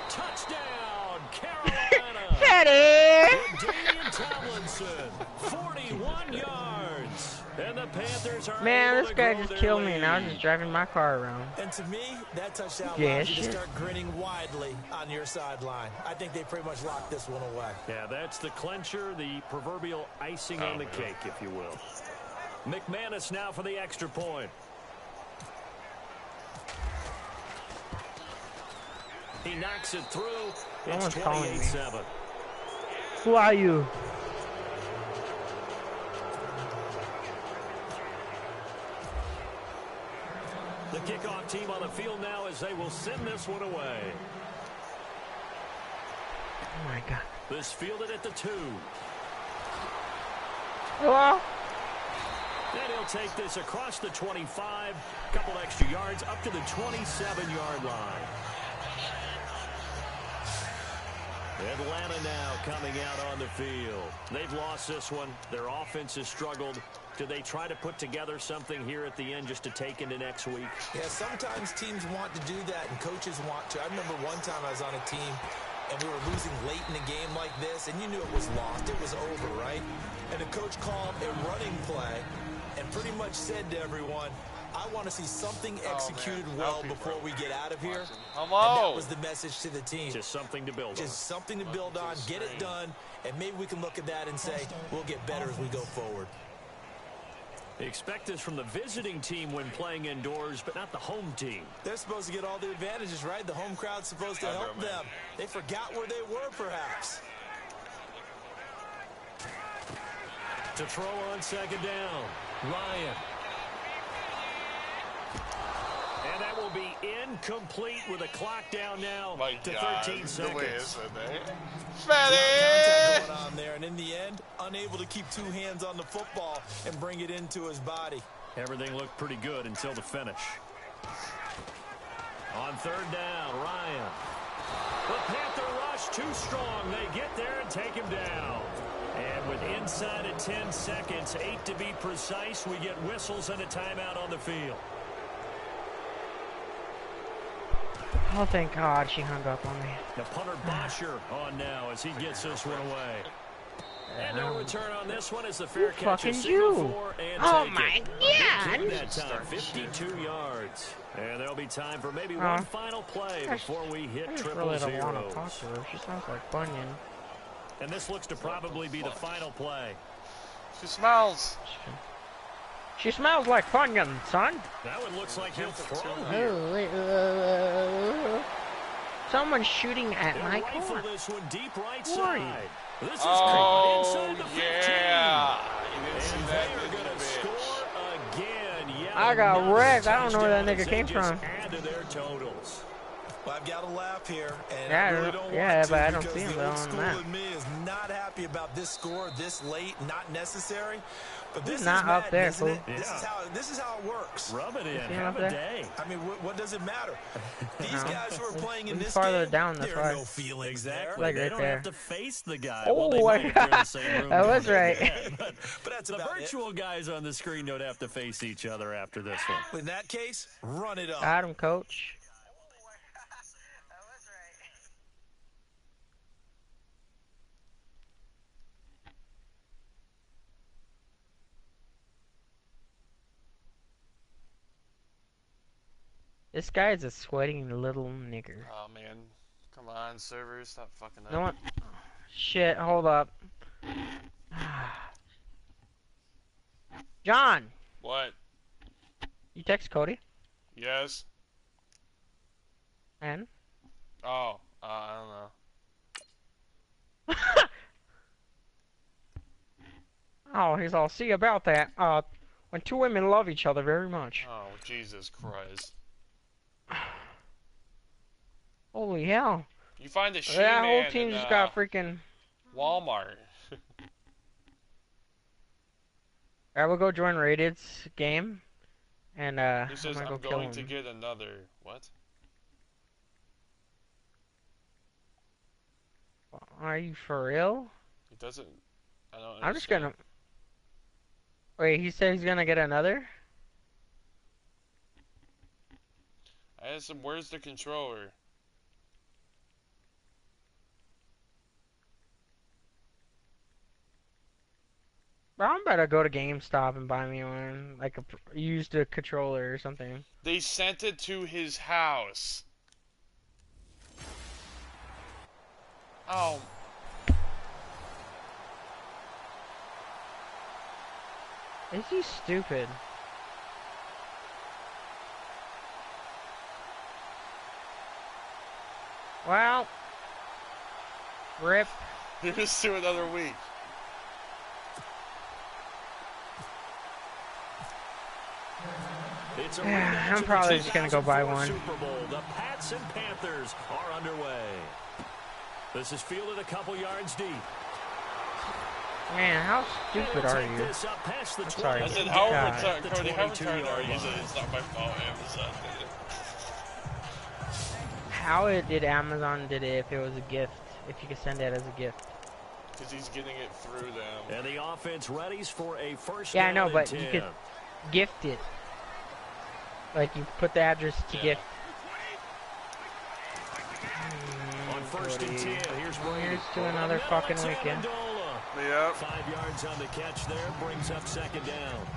Touchdown, Carolina! Fatty! Damian Tomlinson, 41 yards. And the Panthers are Man, able this to guy grow just their killed me, and I was lead. just driving my car around. And to me, that touchdown Yeah, allows you to shit. start grinning widely on your sideline. I think they pretty much locked this one away. Yeah, that's the clincher, the proverbial icing on the cake, if you will. McManus now for the extra point. He knocks it through. It's Someone's calling me. 28-7. Who are you? The kickoff team on the field now as they will send this one away. Oh my god. This fielded at the 2. Hello? And he'll take this across the 25. Couple extra yards up to the 27-yard line. Atlanta now coming out on the field. They've lost this one. Their offense has struggled. Do they try to put together something here at the end just to take into next week? Yeah, sometimes teams want to do that and coaches want to. I remember one time I was on a team and we were losing late in a game like this, and you knew it was lost. It was over, right? And the coach called a running play and pretty much said to everyone, I want to see something executed well before we get out of here. And that was the message to the team. Just something to build on. Just something to build on, get it done, and maybe we can look at that and say, we'll get better as we go forward. Expect this from the visiting team when playing indoors, but not the home team. They're supposed to get all the advantages, right? The home crowd's supposed to help them. They forgot where they were, perhaps. To throw on second down, Ryan. And that will be incomplete with a clock down now to 13 seconds. Contact going on there, and in the end, unable to keep two hands on the football and bring it into his body. Everything looked pretty good until the finish. On third down, Ryan. The Panther rush too strong. They get there and take him down. And with inside of 10 seconds, 8 to be precise, we get whistles and a timeout on the field. Oh, thank God she hung up on me. The punter Bosher on now as he gets this one away. And no return on this one as the fair catch is signaled for and Oh taken. my God! That time, 52 yards. And there'll be time for maybe one final play before we hit I just triple really don't zeros. want to talk to her. She sounds like Bunyan. And this looks to probably be the final play. She smells. She smells like Bunyan, son. Now it looks like he'll throw here. Someone's shooting at They'll my rifle car. this one deep right Who are you? side. This is Oh, inside the 15. yeah. You didn't see And that, they are did you, going to bitch? score again. Yet I got another wrecked. I don't know where that touchdown nigga as came they just from. add to their totals. Well, I've got to laugh here, and Yeah, I really don't yeah, want to but I don't because see him the old though on school that. in me is not happy about this score this late, not necessary. But this He's is not up Madden, there, isn't it? fool. This is how it works. Rub it in. see him Have up a there? day. I mean, what does it matter? These No. guys who are playing in He's this farther game, down, that's there are why. no feelings Exactly. Like They right don't there. have to face the guy. Oh, well, they might if they're in the I same room. that was doing it right. again, But that's the about virtual guys on the screen don't have to face each other after this one. it. In that case, run it up. Got him, coach. This guy is a sweating little nigger. Oh man, come on, servers, stop fucking up. No one. Shit, hold up. John, What? you text Cody? Yes. And? Oh, I don't know. Oh, he's all, see about that. When two women love each other very much. Oh, Jesus Christ. Holy hell. You find a She-Man That whole team just got freaking... Walmart. Alright, we'll go join Rated's game. And, he says, I'm going to get another... What? Are you for real? He doesn't... I don't understand. I'm just gonna... Wait, he said he's gonna get another? I asked him, where's the controller? Bro, I'm about to go to GameStop and buy me one. Like, used a controller or something. They sent it to his house. Oh. Is he stupid? Well, rip. Here's to another week. I'm probably just gonna go buy one. Super Bowl. The Pats and Panthers are underway. This is fielded a couple yards deep. Man, how stupid are you? I'm sorry. I said, how retarded are you? He said, it's not my fault, Amazon did it. How did Amazon did it if it was a gift? If you could send it as a gift? Because he's getting it through them. And the offense readies for a first Yeah, I know, but 10. you could gift it. Like, you put the address to gift. On first and 10, here's to another fucking weekend. Yep. 5 yards on the catch there, brings up second down.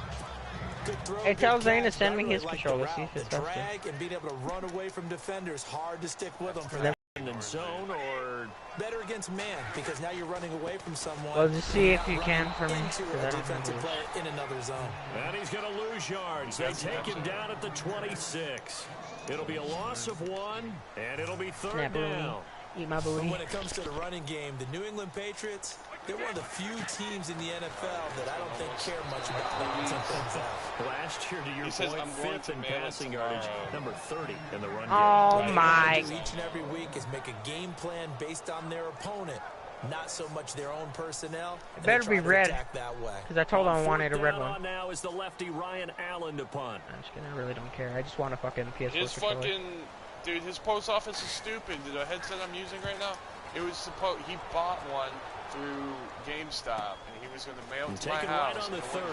Good throw, Hey, tell Zane to catch. send me his Like controller, see if the it's up drag and being able to run away from defenders, hard to stick with them for that. In zone or better against man, because now you're running away from someone. Well, just see if you can for me. Into a defensive player in another zone. And he's going to lose yards. They take him down at the 26. It'll be a loss of 1, and it'll be third down. Eat my booty. But when it comes to the running game, the New England Patriots, they're one of the few teams in the NFL that I don't think care much about balancing things out. Last year, to your point, 5th in passing yardage, number 30 in the run game. Oh my! Each and every week is make a game plan based on their opponent, not so much their own personnel. It better be red, because I told him I wanted a red one. Now is the lefty Ryan Allen to punt. I'm just kidding, I really don't care. I just want a fucking PS4 His controller. fucking... Dude, his post office is stupid. The headset I'm using right now, it was supposed... He bought one through GameStop, and he was going to mail it to my house. Right on the 30.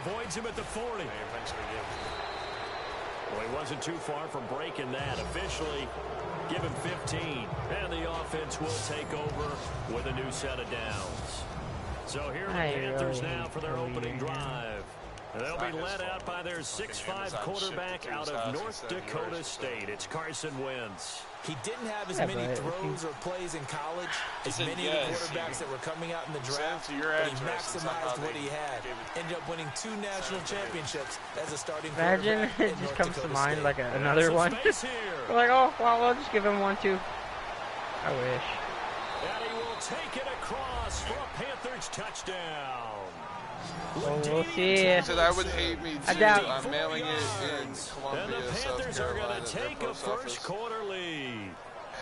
Avoids him at the 40. Well, he wasn't too far from breaking that. Officially, give him 15. And the offense will take over with a new set of downs. So here are the Panthers now for their opening drive. And they'll be led out by their 6'5" quarterback out of North Dakota State. It's Carson Wentz. He didn't have as many throws or plays in college as many of the quarterbacks that were coming out in the draft, but he maximized what he had. Ended up winning 2 national championships as a starting quarterback. Imagine it just comes to mind like another one. We're like, oh, well, we'll just give him one too. I wish. And he will take it across for a Panthers touchdown. Well, we'll see. He said I would hate me too. I'm mailing it in Columbia, and the Panthers South Carolina. Are going to take a first quarter lead.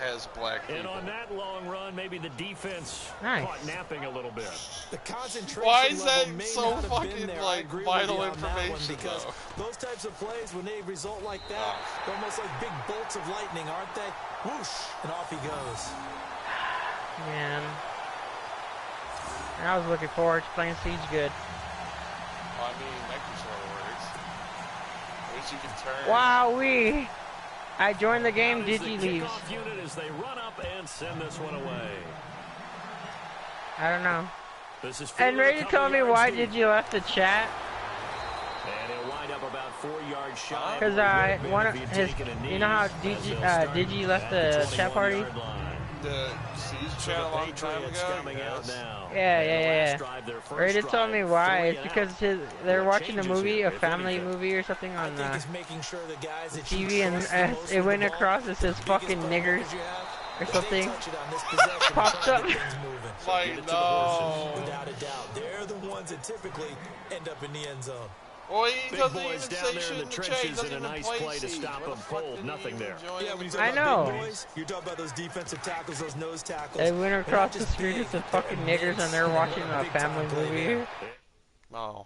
Has black people. And on that long run, maybe the defense caught napping a a bit. The concentration Why is that level so fucking like vital information? Because those types of plays, when they result like that, they're almost like big bolts of lightning, aren't they? Whoosh, and off he goes. Man, I was looking forward to playing Siege good. Well, I mean, that controller works. At least you can turn. Wowee! I joined the game. Digi leaves. Unit as they run up and send this one away. I don't know. This is and Ray told me why did you left the chat? And he'll wind up about 4 yards shy. Because you know how Digi left the chat party? The Siege chat a long time ago. Yeah. Ray did tell me why. It's because they're watching a movie, a family movie or something on TV, and it went across. It says fucking niggers. or something pops up. Like, no. Without a doubt, they're the ones that typically end up in the end zone. Well, he Big doesn't boys even down say there shit in the in the chat. He trenches doesn't and a even nice play play to Siege. stop What the them fuck cold. did Nothing he there. enjoy Yeah, it? when you talk I about know. big boys, you're talking about those defensive tackles, those nose tackles. They went across the They're not street just with some big, fucking they're niggers and immense. they're watching a Big time family play movie there. here. No.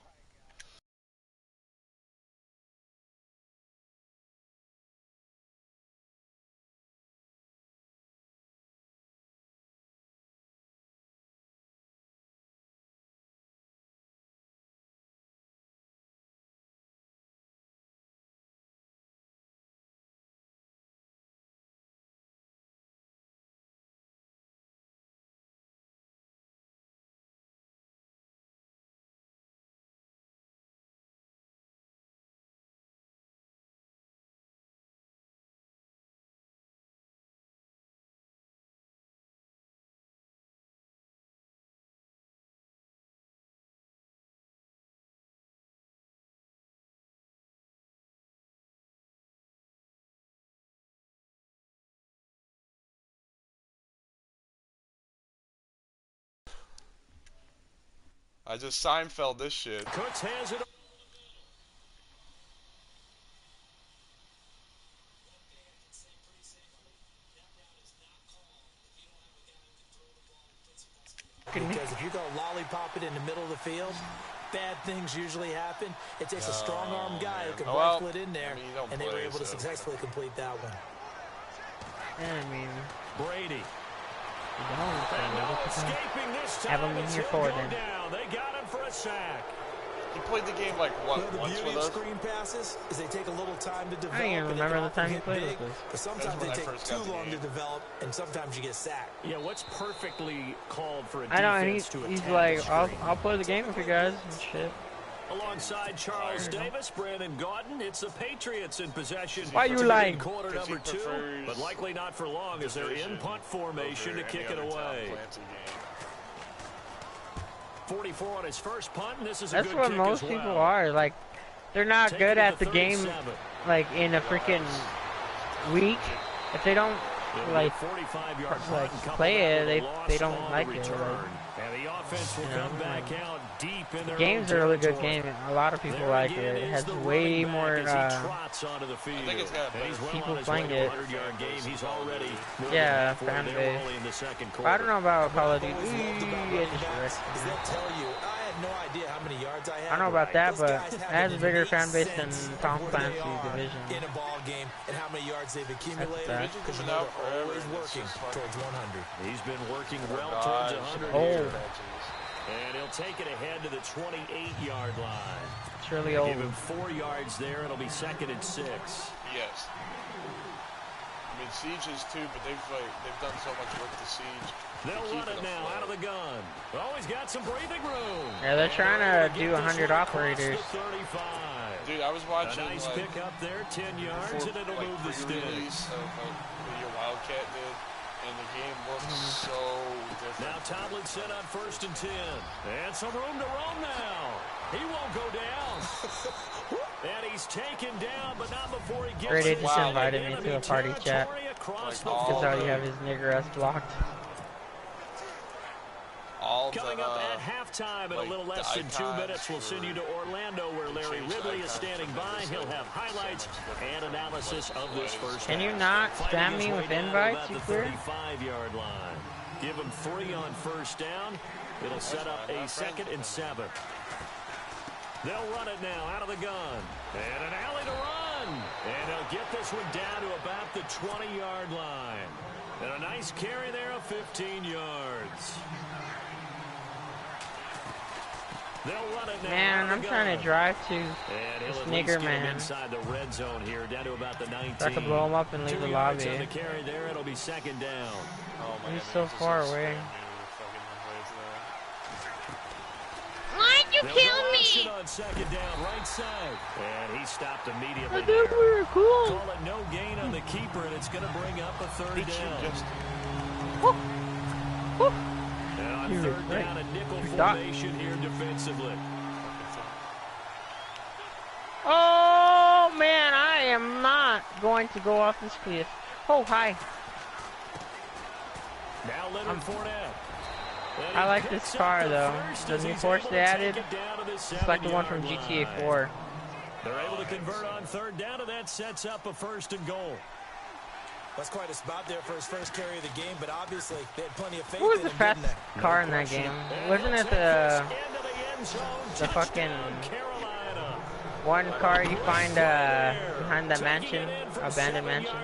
I just Seinfeld this shit. Cooks has it. Because if you go lollipop it in the middle of the field, bad things usually happen. It takes a strong arm guy who can rifle it in there, and they were able to successfully complete that one. I mean, Brady. Escaping this time. have him in here forward then. They got him for a sack. He played the game like what, Well, the once beauty with of us? screen passes is they take a little time to develop. I don't even and remember they the can time he hit played big, with us. but sometimes when they I take first too got the long to game. develop, and sometimes you get sacked. Yeah, what's perfectly called for a I know, and defense to he's attack like, a screen. I'll play the game with you guys and shit. Alongside Charles Davis, Brandon Gordon, it's the Patriots in possession. Why you lying? Quarter number 2, but likely not for long as they're in punt formation to kick it away. 44 on his first punt, and this is a That's good what kick most as well. people are. Like, they're not Taking good it at to the game, 37. like, in a freaking week. If they don't, like, 45-yard like punt, play it, they don't on like the it. return. Like, And the offense will come back out deep in their game's own a really good territory. game. A lot of people There like again it. It is has the way running back more as he trots onto the field. I think it's got And he's well people on his playing way to it. a 100-yard game. He's already more Yeah, than halfway fan there base. early in the second I quarter. don't know about Call of Duty. Always loved about Yeah, running just backs rest. is they'll tell you, I had no idea how many yards I had. I don't know about that, Those but guys it have has a an bigger innate fan base than sense of Tom where they Clancy are Division. in a ball game and how many yards they've accumulated that. because you Been know out they're always forever, working it's just towards 100. He's been working well towards 100 Oh. here. And he'll take it ahead to the 28-yard line. It's really Give old. him 4 yards there. It'll be 2nd and 6. Yes. I mean, Siege is too, but they've done so much work to Siege. They'll run it now out of the gun. Oh, he's got some breathing room. Yeah, they're trying to do 100 across operators. the 35. Dude, I was watching A nice like pick up there, 10 yards, before, and it'll like, move the pre-release sticks. of video Wildcat did, and the game looks so different. Now Tomlinson on 1st and 10. And some room to roam now. He won't go down. And he's taken down, but not before he gets Brady it. just Wow. invited me to a party chat. Across Like the That's how you 40. have his nigger ass blocked. All Coming up at halftime in a like little the less than 2 icons minutes, we'll send you to Orlando where Larry change the Ridley is icons standing from by. this He'll side. have highlights and analysis of this first Can you half. not Fighting spam his me way with down to invites, about you the clear? 35-yard line. Give him 3 on 1st down. It'll set up a 2nd and 7. They'll run it now out of the gun. And an alley to run. And they'll get this one down to about the 20-yard line. And a nice carry there of 15 yards. They'll run it now. Man, I'm trying to drive to And this he'll at least nigger get him man. inside the red zone here, down to about the 19. So I can blow him up and leave 2 the yards lobby. on the carry there. It'll be 2nd down. Oh my He's God, so this is far so away. Why'd you They'll kill go me? option on 2nd down, right side. And he stopped immediately I there. thought we were cool. Call it no gain on the keeper, and it's going to bring up a 3rd down. And on You were 3rd great. down, a nickel Good stop. formation here defensively. Oh, man, I am not going to go off this cliff. Oh, hi. I like this car though. The new Porsche they added. It's like the one from GTA 4. They're able to convert on third down, and that sets up a 1st and goal. That's quite a spot there for his first carry of the game, but obviously they had plenty of faith. Who was the fastest car in that game? Wasn't it the fucking one car you find behind that mansion, abandoned mansion?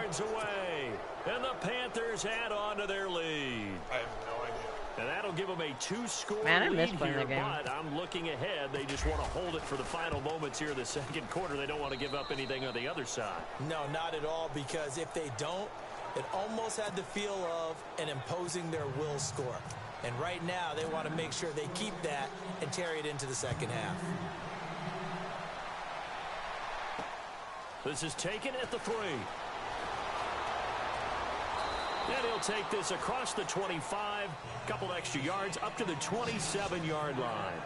And the Panthers add on to their lead. I have no idea. And that'll give them a 2-score Man, I miss lead playing here, that game. but I'm looking ahead. They just want to hold it for the final moments here in the 2nd quarter. They don't want to give up anything on the other side. No, not at all, because if they don't, it almost had the feel of an imposing their will score. And right now, they want to make sure they keep that and carry it into the 2nd half. This is taken at the 3. And he'll take this across the 25, couple extra yards, up to the 27-yard line.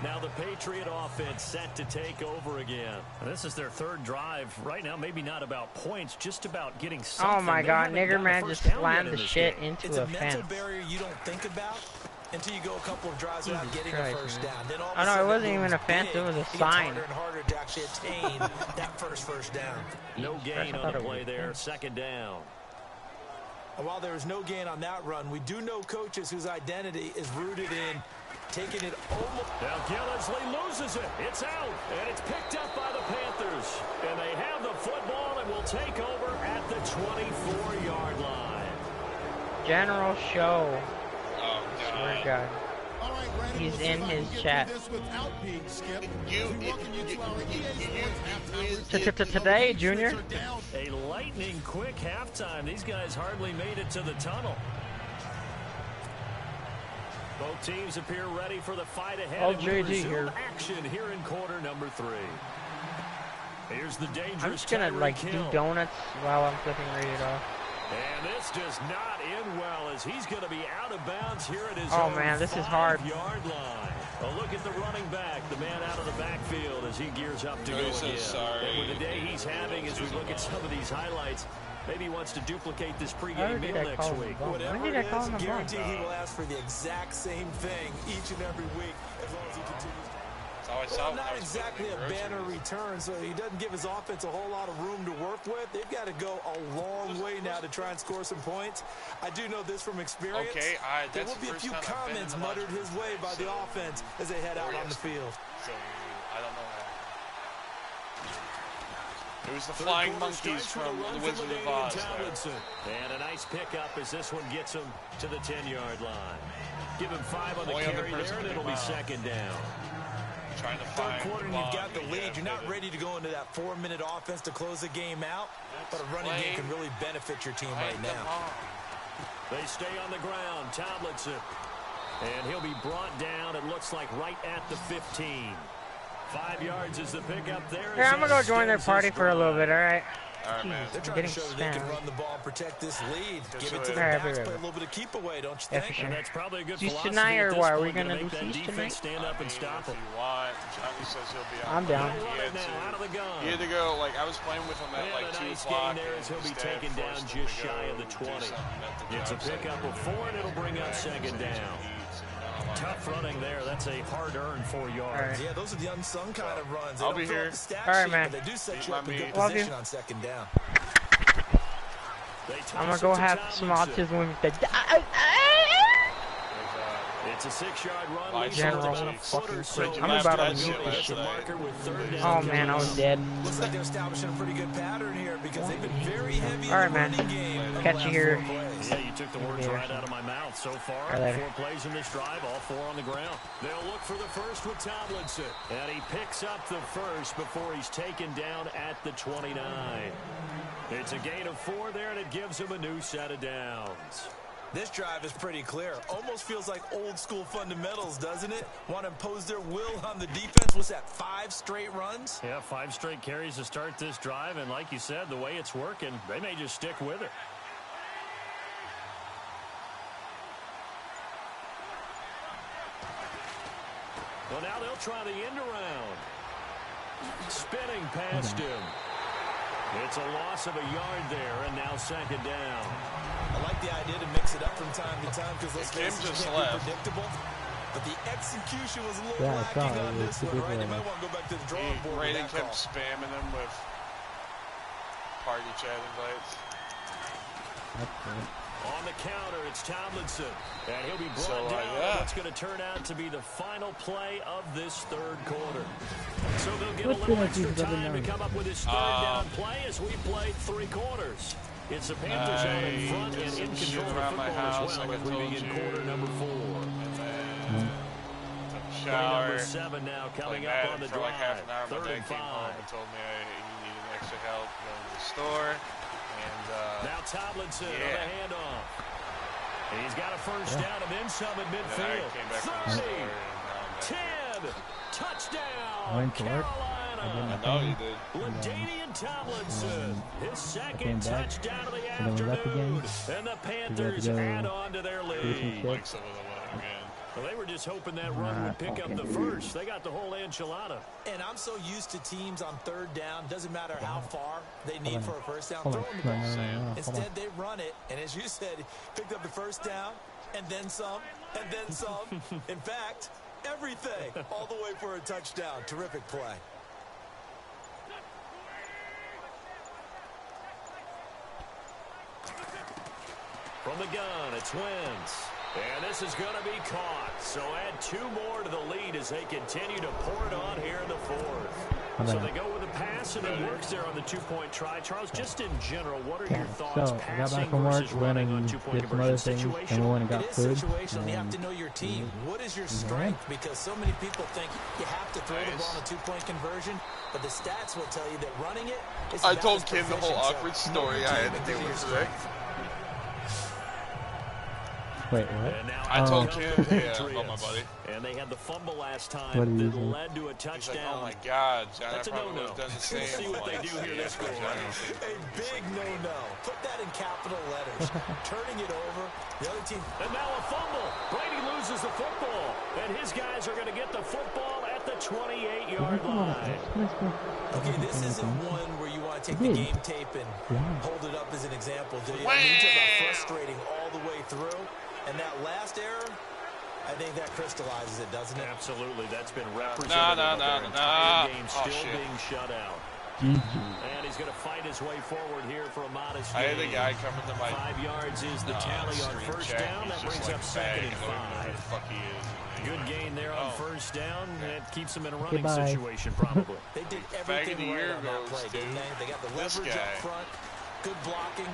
Now the Patriot offense set to take over again. And this is their 3rd drive. Right now, maybe not about points, just about getting something. Oh my God, Nigger Man just slammed the shit into it's a a mental fence. barrier you don't think about until you go a couple of drives without getting a first down. Then all of Oh a no, it sudden wasn't it even a looms fence, big. it was a It gets sign. harder and harder to actually attain that first down. No gain on the play there, 2nd down. And while there is no gain on that run, we do know coaches whose identity is rooted in taking it almost. Now Gillisley loses it. It's out, and it's picked up by the Panthers. And they have the football and will take over at the 24-yard line. General Show. Oh, Swear to God. God. All right, Brandon, He's we'll see in if I can his get chat. through this without being skipped. We welcome you to our EA Sports halftime routine. Today, Junior. A lightning quick halftime. These guys hardly made it to the tunnel. Both teams appear ready for the fight ahead. Oh, and we JD resume here. action here in quarter number 3. Here's the dangerous I'm just gonna Tyreek like Hill. do donuts while I'm flipping rated off. And this does not end well, as he's going to be out of bounds here at his Oh, own man, this is hard. 5-yard line. A look at the running back, the man out of the backfield as he gears up to go so again. sorry. And with the day he's having, as we look at some of these highlights, maybe he wants to duplicate this pregame meal next week. When did I call him a bum? Guaranteed he will ask for the exact same thing each and every week as long as he continues. Well, not exactly a banner return, so he doesn't give his offense a whole lot of room to work with. They've got to go a long way now to try and score some points. I do know this from experience. Okay, there will be a few comments muttered his way by the offense as they head out on the field. So, I don't know that. It was the Flying Monkeys from The Wizard of Oz. And a nice pickup as this one gets him to the 10-yard line. Give him 5 on the Only carry other there, and it'll be 2nd down. Trying to Third find quarter and you've got the lead. You're not ready to go into that 4-minute offense to close the game out, but a running game can really benefit your team right now. They stay on the ground. Tomlinson. And he'll be brought down, it looks like, right at the 15. 5 yards is the pickup there. Here, I'm gonna go join their party for a little bit, alright? All right, man. They're trying to show that they can run the ball and protect this lead. Give it to the backs, play a little bit of keep away, don't you think? And that's probably a good Cease philosophy tonight, or at this what? Are we point, gonna make do that cease defense tonight? stand up and stop him. If you want, Johnny says he'll be on. I'm down. He had to go, like, I was playing with him at like 2 o'clock. There as he'll be taken down just shy of the 20. It's a pickup of 4, and it'll bring up 2nd down. Tough running there. That's a hard-earned 4 yards. Right. Yeah, those are the unsung kind of runs. I'll be here. All right, man. But they do set you up in good Love position you. on 2nd down. I'm gonna go have some autism with the It's a 6-yard run. general fucking I'm about to mute this shit. Oh man, I was dead. Looks like they're establishing a pretty good pattern here because they've been very heavy All right, in the man. running game. Catch you here. Yeah, you took the words right out of my mouth so far. Right later. 4 plays in this drive, all 4 on the ground. They'll look for the first with Tomlinson. And he picks up the first before he's taken down at the 29. It's a gain of 4 there, and it gives him a new set of downs. This drive is pretty clear. Almost feels like old school fundamentals, doesn't it? Want to impose their will on the defense. What's that, 5 straight runs? Yeah, 5 straight carries to start this drive, and like you said, the way it's working, they may just stick with it. Well, now they'll try the end around. Spinning past him. It's a loss of a yard there, and now second down. I like the idea to mix it up from time to time because let's face it, it can't be predictable. But the execution was a little lacking on this one, right? You might want to go back to the drawing board. Brayden kept spamming them with party chat invites. On the counter, it's Tomlinson. And he'll be brought down. What's going to turn out to be the final play of this third quarter. So they'll get a little extra time to come up with this third down play as we play 3 quarters. It's the Panthers out in front and in control of the football as well as we begin quarter number 4. Shower. Number 7 now coming up on the drive. Like half an hour, my 3rd dad and came 5. home and told me he needed extra help going to the store. And now Tomlinson on the handoff. And he's got a first down and then some in midfield. 30, 10, touchdown, Carolina. I know you did. LaDainian Tomlinson, his second touchdown of the afternoon. And the Panthers add on to their lead. Like some of them again. Well, they were just hoping that run would pick up the first. They got the whole enchilada. And I'm so used to teams on 3rd down. Doesn't matter how far they need for a first down. Throwing the ball. Instead, they run it. And as you said, picked up the first down, and then some, and then some. In fact, everything. All the way for a touchdown. Terrific play. From the gun, it's Wentz. And this is going to be caught. So add 2 more to the lead as they continue to pour it on here in the 4th. So they go with a pass, and it works there on the 2-point try. Charles, just in general, what are your thoughts? So, I got passing back from work, versus running on 2-point conversion situation? And we went and got It is food. situational. You have to know your team. What is your strength? Because so many people think you have to throw the ball on a 2-point conversion, but the stats will tell you that running it is I told Kim the whole awkward story I had to deal with today. Wait, what? I told Kim about my buddy. And they had the fumble last time that led to a touchdown. He's like, oh my God, John, that's I probably would have done the same. Let's see what they do here this quarter. A big no-no. Put that in capital letters. Turning it over. The other team. And now a fumble. Brady loses the football. And his guys are going to get the football at the 28-yard line. Okay, this isn't one where you want to take the game tape and hold it up as an example, do you? I mean, you talk about frustrating all the way through. And that last error, I think that crystallizes it, doesn't it? Absolutely. That's been represented. The entire game still being shut out. And he's going to fight his way forward here for a modest gain. I had a guy coming to my 5 yards is the tally on first down. That brings up 2nd and 5. Who the fuck he is. Good gain there on first down. That keeps him in a running situation, probably. They did everything right on that play, didn't they? They got the leverage up front. Good blocking,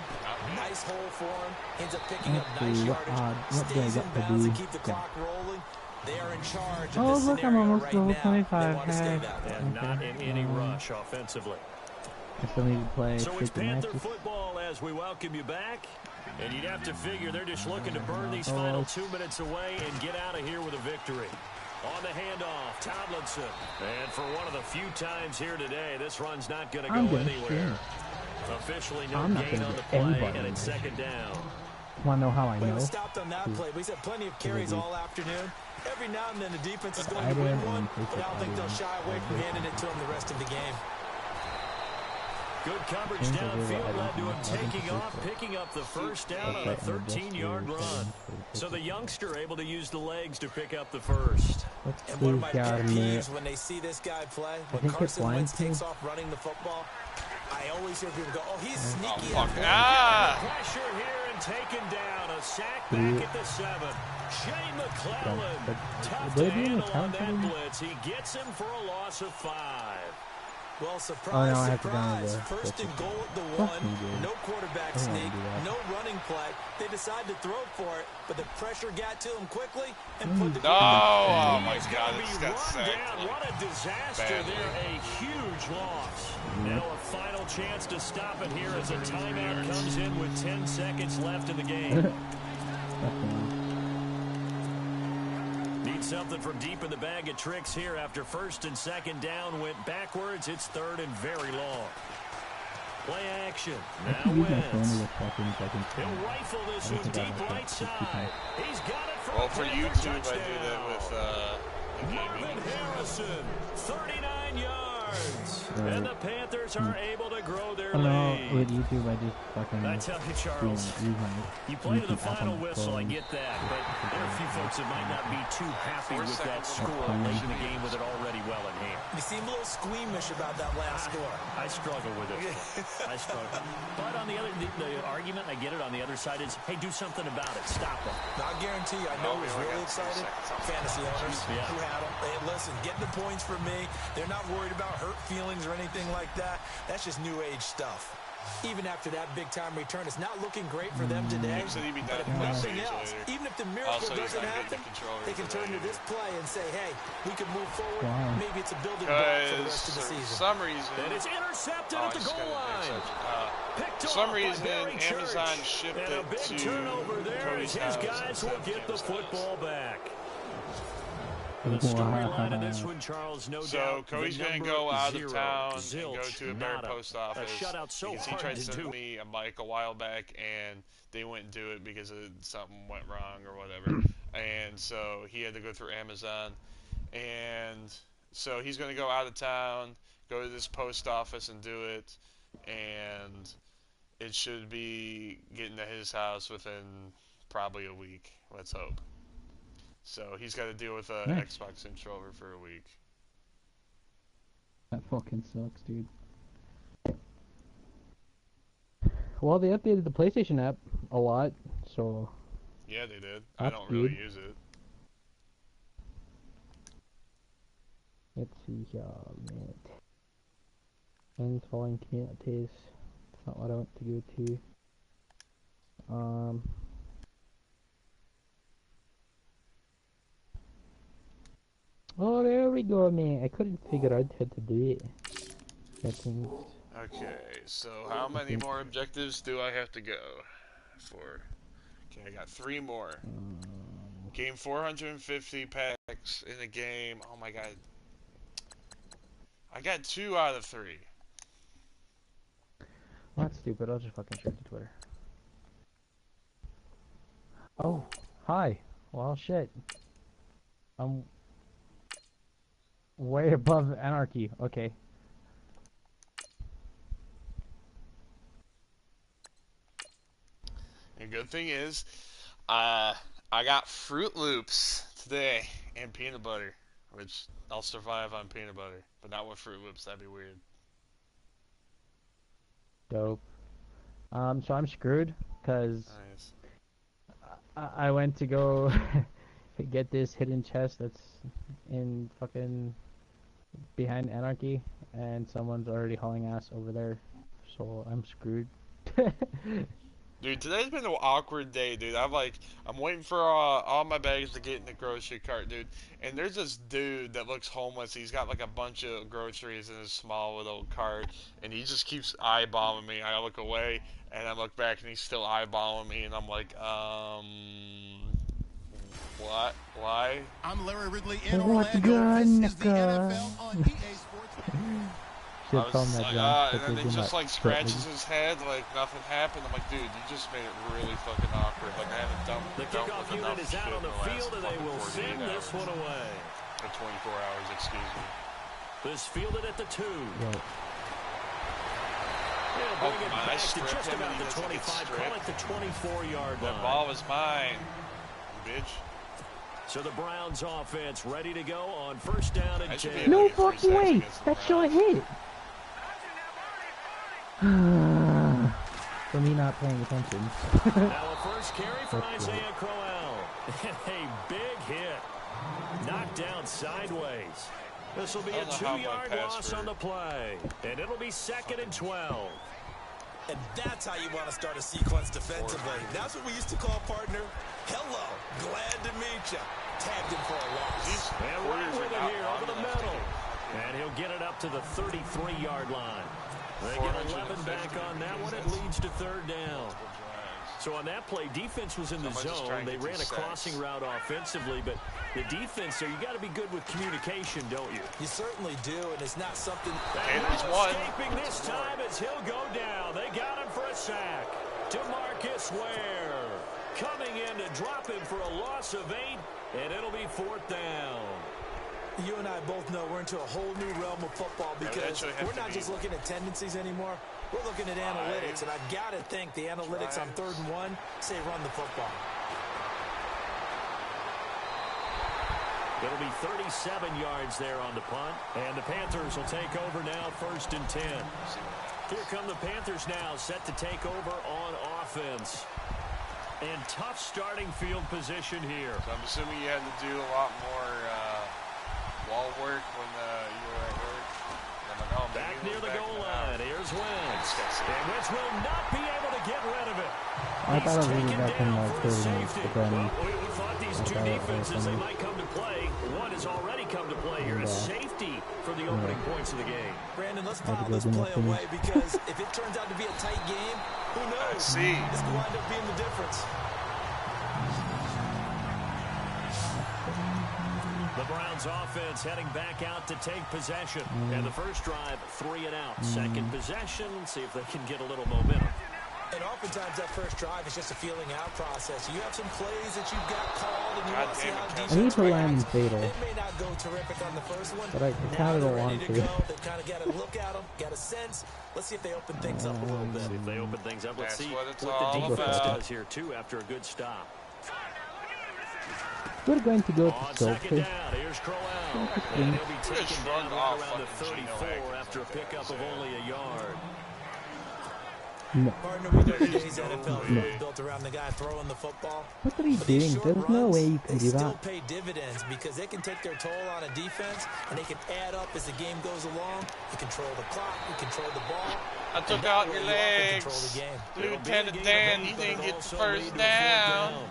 nice hole for him. Ends up picking up nice yardage. Stays in bounds and keep the clock rolling. They are in charge of this look, I'm scenario almost right level now. 25. They want to stay that way. And not in any rush offensively. I still need to play. So it's Panther football as we welcome you back. And you'd have to figure they're just looking to burn these final 2 minutes away and get out of here with a victory. On the handoff, Tomlinson. And for one of the few times here today, this run's not going to go anywhere. Officially no gain on the play, and it's 2nd down. Want to know how I know? We were stopped on that play. We had plenty of carries all afternoon. Every now and then the defense is going to win one, but I don't think they'll shy away from handing it to them the rest of the game. Good coverage downfield led to him taking off, picking up the first down on a 13-yard run. So the youngster able to use the legs to pick up the first. And one of my pet peeves when they see this guy play, when Carson Wentz takes off running the football, I always hear people go, oh, he's sneaky. Pressure here and taken down. A sack back at the 7. Shane McClellan, tough to handle on that blitz. He gets him for a loss of 5. Well, surprise, surprise. First and goal at the 1. No quarterback sneak. No running play. They decide to throw for it, but the pressure got to him quickly and put the oh my God, it's got sacked. What a disaster there. A huge loss. Now a final chance to stop it here as a timeout comes in with 10 seconds left in the game. Need something from deep in the bag of tricks here after 1st and 2nd down went backwards. It's 3rd and very long. Play action. Now Wentz. He'll rifle this one deep right side. He's got it for for YouTube, I do that with the Marvin Harrison, 39 yards. yards. And the Panthers are able to grow their lead. lead. With YouTube, I just fucking... I tell you, Charles, you play to the final whistle, I get that. But there are a few folks that might not be too happy with that score late in the game with it already well in hand. You seem a little squeamish about that last score. I struggle with it. I struggle. But on the other, the argument, I get it, on the other side is, hey, do something about it. Stop them. Now, I guarantee you, I know he was really excited. Fantasy owners who had him. Hey, listen, getting the points for me. They're not worried about hurt feelings or anything like that. That's just new age stuff. Even after that big-time return, it's not looking great for them today. But if nothing else, even if the miracle doesn't happen, they can turn to this play and say, hey, we can move forward. Maybe it's a building block for the rest of the season. For some reason, and it's intercepted at the goal line. For some reason, Amazon shipped it to big turnover there. Cody's His guys will get the football back. The storyline of this one, Charles, no doubt. So Cody's going to go out of town and go to a better post office. Because he tried to send me a mic a while back, and they wouldn't do it because something went wrong or whatever. And so he had to go through Amazon. And so he's going to go out of town, go to this post office and do it. And it should be getting to his house within probably a week. Let's hope. So he's got to deal with an Xbox controller for a week. That fucking sucks, dude. Well, they updated the PlayStation app a lot, so... Yeah, they did. I don't really use it. Let's see here, man. Installing communities. That's not what I want to go to. Oh, there we go, man. I couldn't figure out how to do it. Settings. Okay, so how many more objectives do I have to go for? Okay, I got 3 more. Game 450 packs in a game. Oh my god. I got 2 out of 3. Well, that's stupid. I'll just fucking share it to Twitter. Oh, hi. Well, shit. I'm way above anarchy. Okay. The good thing is, I got Fruit Loops today and peanut butter, which I'll survive on peanut butter, but not with Fruit Loops. That'd be weird. Dope. So I'm screwed because I went to go get this hidden chest that's in fucking behind Anarchy, and someone's already hauling ass over there, so I'm screwed. Dude, today's been an awkward day, dude. I'm waiting for all my bags to get in the grocery cart, dude. And there's this dude that looks homeless. He's got like a bunch of groceries in his small little cart, and he just keeps eyeballing me. I look away, and I look back, and he's still eyeballing me, and I'm like, what? Why? I'm Larry Ridley in Orlando. This is the NFL on EA Sports. I was like, and then he just like scratches his head like nothing happened. I'm like, dude, you just made it really fucking awkward. Like I haven't dealt with enough is out on the field, and they will send this one away. Or 24 hours, excuse me. This fielded at the 2. Right. They'll bring it back to just about the 25, call it the 24-yard line. That ball was mine, bitch. So the Browns offense ready to go on first down and 10. No fucking way! That's still a hit! For me not paying attention. Now a first carry for Isaiah Crowell. A big hit. Knocked down sideways. This will be a 2-yard loss on the play. And it'll be 2nd and 12. And that's how you want to start a sequence defensively. That's what we used to call partner. Hello, glad to meet you. Tagged him for a loss. And right with it here over the middle. And he'll get it up to the 33-yard line. They get 11 back on that one. It leads to 3rd down. So on that play, defense was in the zone. They ran a crossing route offensively, but the defense there, you got to be good with communication, don't you? You certainly do, and it's not something... And there's one. Escaping this time as he'll go down. They got him for a sack. DeMarcus Ware coming in to drop him for a loss of 8, and it'll be 4th down. You and I both know we're into a whole new realm of football because we're not just looking at tendencies anymore. We're looking at analytics, and I've got to think the analytics on 3rd and 1 say run the football. It'll be 37 yards there on the punt, and the Panthers will take over now 1st and 10. Here come the Panthers now, set to take over on offense. And tough starting field position here. So I'm assuming you had to do a lot more wall work when you were at work. Like, oh, back near the goal line. Here's Wentz. And Wentz will not be able to get rid of it. I thought it was back in like 30 minutes, but then we thought these two defenses, they might come to play. One has already come to play here. A safety for the opening points of the game. Brandon, let's file this play away because if it turns out to be a tight game, who knows? This could wind up being the difference. The Browns offense heading back out to take possession. And the first drive, 3 and out. Second possession, see if they can get a little momentum. And oftentimes that first drive is just a feeling out process. You have some plays that you've got called, and you want to see how defense I need to land fatal. It may not go terrific on the first one, but I kind of don't want to. They've kind of got to look at them, got a sense. Let's see if they open things up a little bit. See if they open things up. Let's see what the defense does here, too, after a good stop. We're going to go to on second down, here's Crowell. And he'll be taken down right around the 34 after a pickup of only a yard. No. Partner, we know today's NFL is built around the guy throwing the football. What are you doing? There's no way you can do that. They still pay dividends because they can take their toll on a defense, and they can add up as the game goes along. You control the clock, you control the ball. I took out your legs. Lieutenant Dan, you didn't get the first down.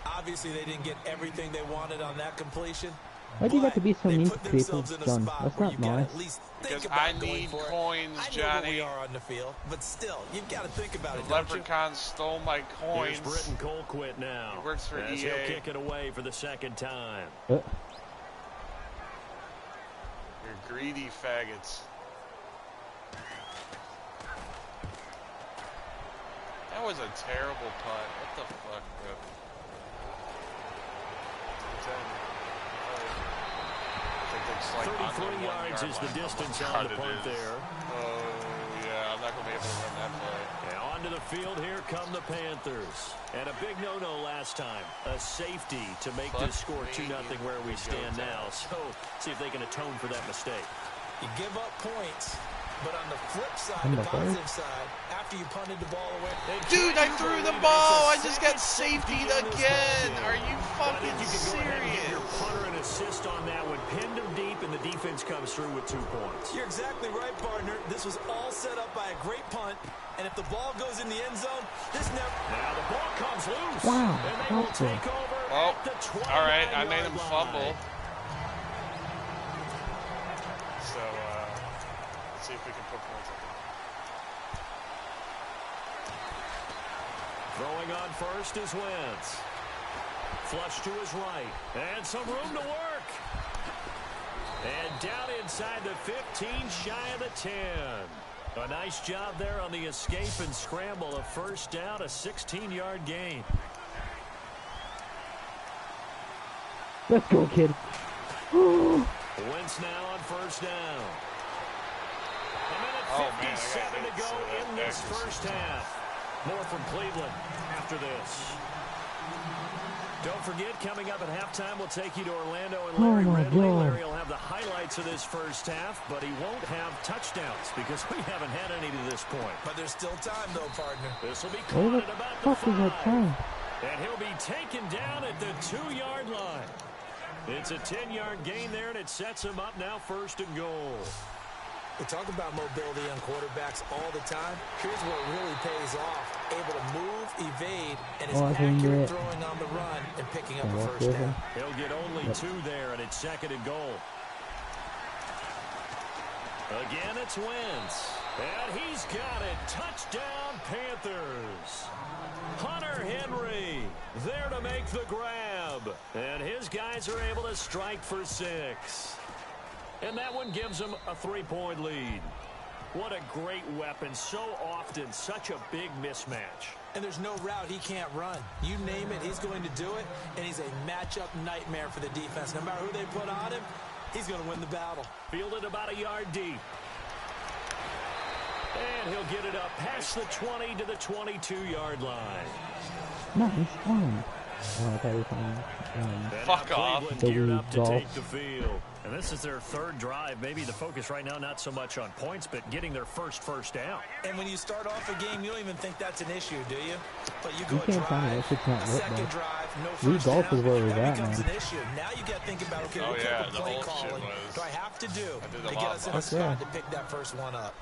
Obviously, they didn't get everything they wanted on that completion. Why do you got to be so mean to people, John? That's not nice. Because I need coins, Johnny. We are on the field, but still, you've got to think about it. The leprechaun stole my coins. Here's Britton Colquitt now. He works for EA. He'll kick it away for the second time. You're greedy faggots. That was a terrible punt. What the fuck, bro? 33 yards is the distance on the punt there. Oh, yeah, I'm not going to be able to run that play. And onto the field, here come the Panthers. And a big no-no last time. A safety to make this score 2-0 where we stand now. So, see if they can atone for that mistake. You give up points, but on the flip side, the positive side, after you punted the ball away. Dude, I threw the ball. I just got safetied again. Are you fucking serious? Your punter an assist on that one. Pinned him deep, and the defense comes through with 2 points. You're exactly right, partner. This was all set up by a great punt. And if the ball goes in the end zone, this never... Now the ball comes loose. Wow. And they will take over at the 29-yard all right, I made him fumble. So, let's see if we can put points up. Throwing on first is Wentz. Flush to his right. And some room to work. And down inside the 15, shy of the 10. A nice job there on the escape and scramble. A first down, a 16-yard gain. Let's go, kid. Wentz now on first down. A minute 57 to go in this first half. More from Cleveland after this. Don't forget, coming up at halftime, we'll take you to Orlando, and Larry Ridley. Larry will have the highlights of this first half, but he won't have touchdowns because we haven't had any to this point. But there's still time, though, partner. This will be caught at about the 5. And he'll be taken down at the 2-yard line. It's a 10-yard gain there, and it sets him up now 1st and goal. We talk about mobility on quarterbacks all the time. Here's where it really pays off. Able to move, evade, and is accurate throwing on the run and picking up a first down. He'll get only 2 there, and it's 2nd and goal. Again, it's Wentz. And he's got it. Touchdown, Panthers. Hunter Henry there to make the grab. And his guys are able to strike for 6. And that one gives them a 3-point lead. What a great weapon. So often, such a big mismatch. And there's no route he can't run. You name it, he's going to do it. And he's a matchup nightmare for the defense. No matter who they put on him, He's going to win the battle. Fielded about a yard deep. And he'll get it up past the 20 to the 22-yard line. Nice one. Oh, I thought you were playing, fuck off. Geared up to take the field. And this is their third drive. Maybe the focus right now not so much on points, but getting their first down. And when you start off a game, you don't even think that's an issue, do you? But you go can't tell me that shit's not lit, bro. Reed Golf is where we're at, man. An issue. Now you got to think about, okay, what type of play calling do I have to do to get us in a spot to pick that first one up?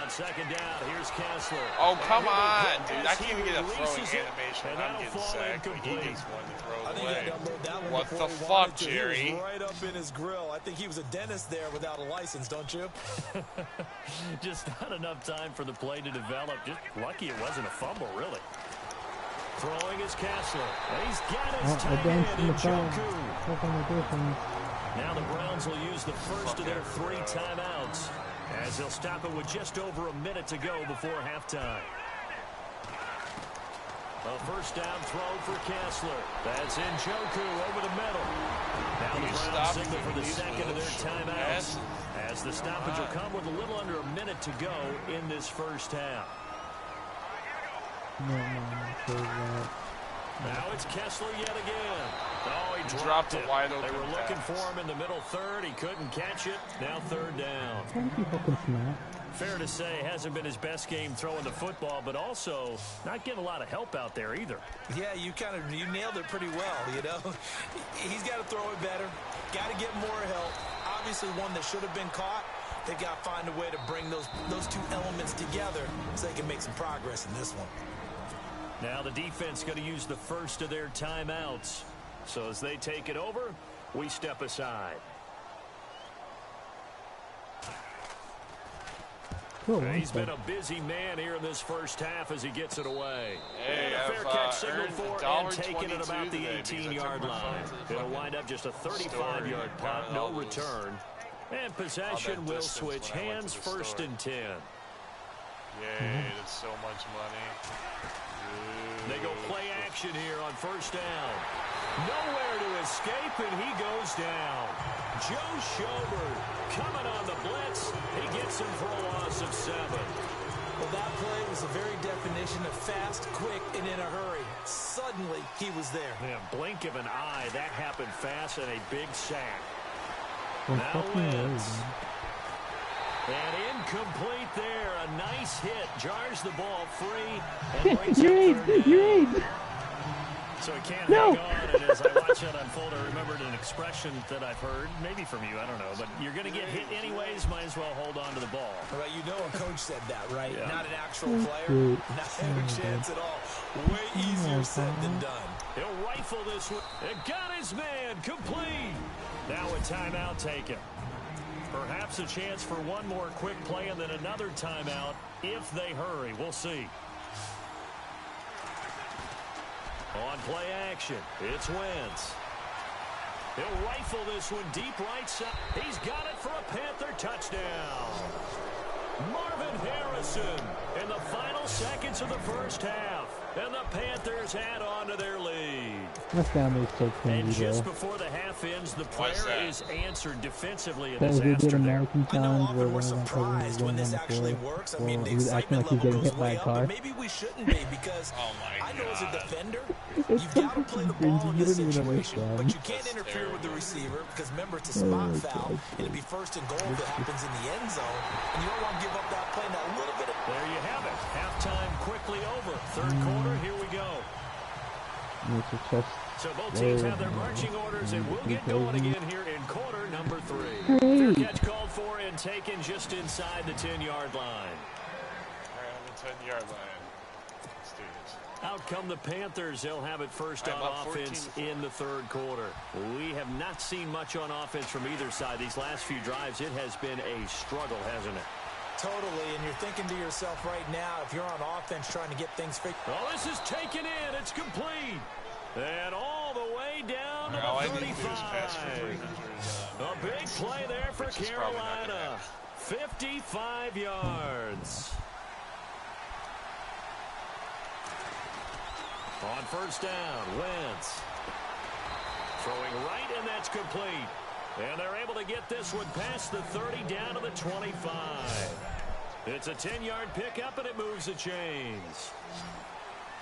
On second down, here's Kessler. Oh, come on, dude. I can't even get a throwing animation when I'm getting sacked. Like, he gets one to throw away. What the fuck, Jerry? He was right up in his grill. I think he was a dentist there without a license, don't you? Just not enough time for the play to develop. Just lucky it wasn't a fumble, really. Throwing is Kessler. He's got his tight end in Joku. Now the Browns will use the first of their 3 timeouts, as they'll stop it with just over a minute to go before halftime. A first down throw for Kessler. That's in Joku over the middle. Now the Browns signal for the second of their timeouts, as the stoppage will come with a little under a minute to go in this first half. Now it's Kessler yet again. Oh, he dropped it. Wide open. They were looking for him in the middle third. He couldn't catch it. Now third down. Fair to say, hasn't been his best game throwing the football, but also not getting a lot of help out there either. Yeah, you nailed it pretty well, you know. He's got to throw it better. Got to get more help. Obviously one that should have been caught. They've got to find a way to bring those two elements together so they can make some progress in this one. Now the defense going to use the first of their timeouts. So as they take it over, we step aside. Cool. He's been a busy man here in this first half as he gets it away. Hey, a fair catch signal for and taken at about the 18-yard line. It'll wind up just a 35-yard punt, no return. And possession will switch hands, first and 10. Yay, that's so much money. They go play action here on first down. Nowhere to escape, and he goes down. Joe Schobert coming on the blitz. He gets him for a loss of 7. Well, that play was the very definition of fast, quick, and in a hurry. Suddenly, he was there. Yeah, blink of an eye. That happened fast and a big sack. Now Wentz. And incomplete there. A nice hit. Jars the ball free. And brings up third down. So he can't hang on, and as I watch that unfold, I remembered an expression that I've heard, maybe from you, I don't know, but you're going to get hit anyways, might as well hold on to the ball. Well, you know a coach said that, right? Yeah. Not an actual player. Not a chance at all. Way easier said than done. He'll rifle this one. It got his man complete. Now a timeout taken. Perhaps a chance for one more quick play and then another timeout if they hurry. We'll see. On play action, it's Wentz. He'll rifle this one deep right side. He's got it for a Panther touchdown. Marvin Harrison in the final seconds of the first half. And the Panthers add on to their lead. And just before the half ends, the prayer is answered defensively in this after there. I know often we're surprised when this actually works. I mean, the excitement level goes way up, but maybe we shouldn't be because I know as a defender, you've got to play the ball in this situation, but you can't interfere with the receiver because remember, it's a spot foul, and it'd be first and goal if it happens in the end zone, and you don't want to give up that play. Now, a little bit of... There you have it. Halftime quickly over. Third quarter, here we go. So both teams have their marching orders, and we'll get going again here in quarter number 3. Fair catch called for and taken just inside the 10-yard line. All right, on the 10-yard line. Let's do this. Out come the Panthers. They'll have it first on offense in the third quarter. We have not seen much on offense from either side. These last few drives, it has been a struggle, hasn't it? Totally, and you're thinking to yourself right now, if you're on offense trying to get things fixed. Oh, this is taken in. It's complete. And all the way down to the 35. A big play there for Carolina. 55 yards. On first down, Wentz. Throwing right, and that's complete. And they're able to get this one past the 30 down to the 25. It's a 10-yard pickup, and it moves the chains.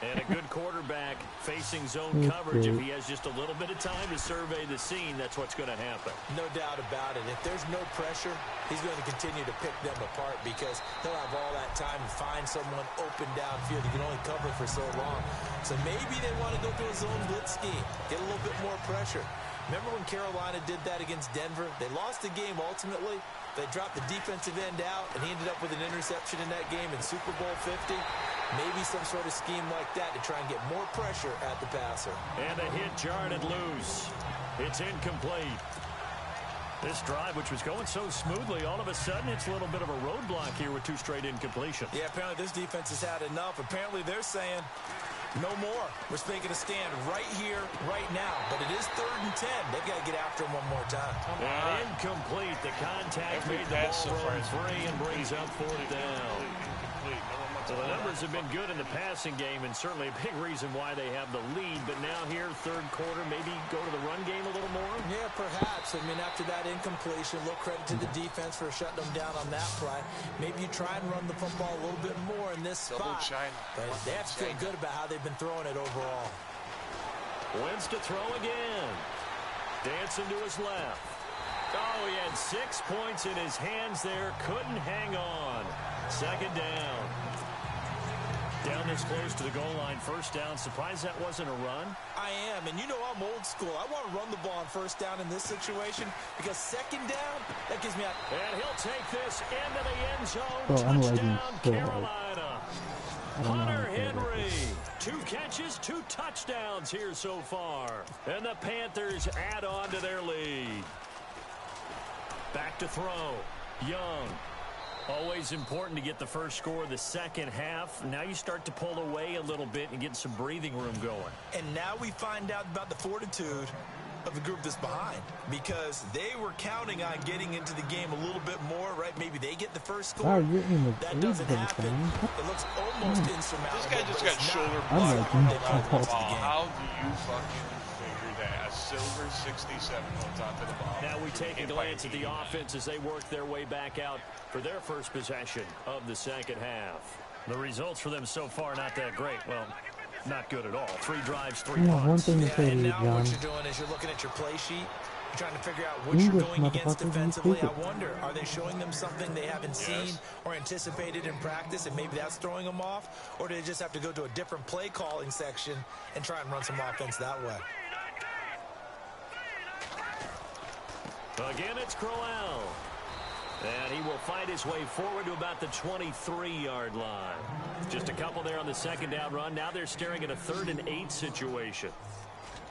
And a good quarterback facing zone coverage. If he has just a little bit of time to survey the scene, that's what's going to happen. No doubt about it. If there's no pressure, he's going to continue to pick them apart because he'll have all that time to find someone open downfield. He can only cover for so long. So maybe they want to go to a zone blitz scheme, get a little bit more pressure. Remember when Carolina did that against Denver? They lost the game ultimately. They dropped the defensive end out, and he ended up with an interception in that game in Super Bowl 50. Maybe some sort of scheme like that to try and get more pressure at the passer. And a hit jarred loose. It's incomplete. This drive, which was going so smoothly, all of a sudden it's a little bit of a roadblock here with 2 straight incompletion. Yeah, apparently this defense has had enough. Apparently they're saying no more. We're making a stand right here, right now. But it is 3rd and 10. They've got to get after him one more time. And incomplete. The contact made the ball roll free and brings up 4th down. So the numbers have been good in the passing game, and certainly a big reason why they have the lead. But now here, 3rd quarter, maybe go to the run game a little more? Yeah, perhaps. I mean, after that incompletion, a little credit to the defense for shutting them down on that play. Maybe you try and run the football a little bit more in this spot. But they have to feel good about how they've been throwing it overall. Wentz to throw again. Dancing to his left. Oh, he had 6 points in his hands there. Couldn't hang on. 2nd down. Down this close to the goal line, 1st down. Surprised that wasn't a run? I am, and you know I'm old school. I want to run the ball on 1st down in this situation because 2nd down, that gives me a... And he'll take this into the end zone. Bro, Touchdown, Carolina. Hunter Henry. 2 catches, 2 touchdowns here so far. And the Panthers add on to their lead. Back to throw. Young. Always important to get the first score of the 2nd half. Now you start to pull away a little bit and get some breathing room going. And now we find out about the fortitude of the group that's behind because they were counting on getting into the game a little bit more, right? Maybe they get the first score. That doesn't happen. It looks almost insurmountable. This guy just got shoulder blocked. How do you fucking figure that? A silver 67 holds onto the ball. Now we take a glance at the offense as they work their way back out for their first possession of the 2nd half. The results for them so far not that great. Well, not good at all. 3 drives, 3 punts. One thing to say to you, now John. what you're doing is you're looking at your play sheet. You're trying to figure out what you're going against defensively. I wonder, are they showing them something they haven't seen or anticipated in practice, and maybe that's throwing them off? Or do they just have to go to a different play calling section and try and run some offense that way? Again, it's Crowell. And he will fight his way forward to about the 23-yard line. Just a couple there on the 2nd down run. Now they're staring at a 3rd and 8 situation.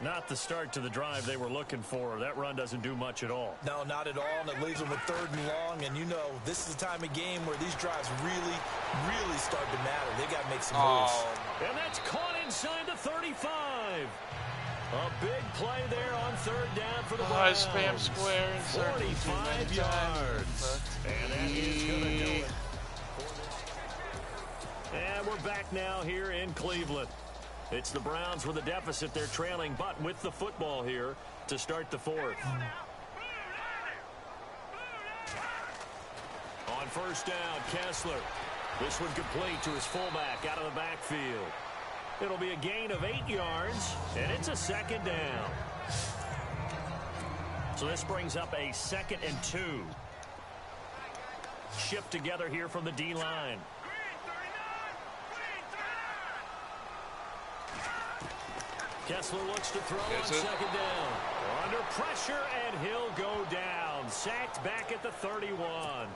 Not the start to the drive they were looking for. That run doesn't do much at all. No, not at all, and it leaves them with 3rd and long. And you know, this is the time of game where these drives really, really start to matter. They got to make some moves. And that's caught inside the 35. A big play there on 3rd down for the Browns. Spam square. 45 yards. And that is going to do it. And we're back now here in Cleveland. It's the Browns with a deficit. They're trailing, but with the football here to start the 4th. On 1st down, Kessler. This one complete to his fullback out of the backfield. It'll be a gain of 8 yards, and it's a 2nd down. So this brings up a 2nd and 2. Shift together here from the D-line. Kessler looks to throw on 2nd down. Under pressure, and he'll go down. Sacked back at the 31.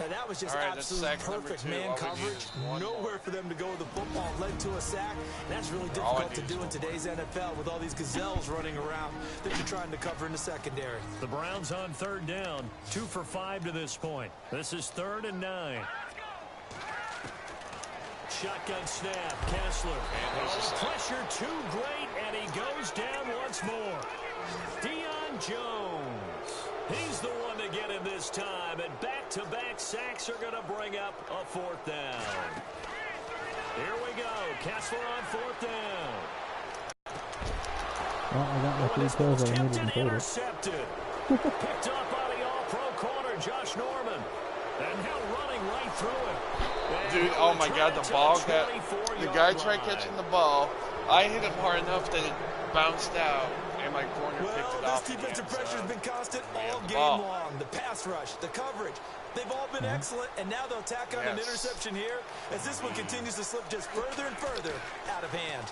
Now that was just absolute perfect man coverage. Nowhere for them to go with the football. Led to a sack. And that's really difficult to do in today's NFL with all these gazelles running around that you're trying to cover in the secondary. The Browns on 3rd down. 2 for 5 to this point. This is 3rd and 9. Shotgun snap. Kessler. Pressure too great, and he goes down once more. Deion Jones. He's the one to get him this time, and back-to-back sacks are going to bring up a 4th down. Here we go. Kessler on 4th down. Well, I got my 3 kills that I needed in total. Picked up by the all-pro corner, Josh Norman. And now running right through it. Dude, oh my God, the ball got... The guy tried catching the ball. I hit him hard enough that it bounced out, and my corner picked it off. This defensive pressure has been constant all game long. The pass rush, the coverage, they've all been excellent, and now they'll tack on an interception here as this one continues to slip just further and further out of hand.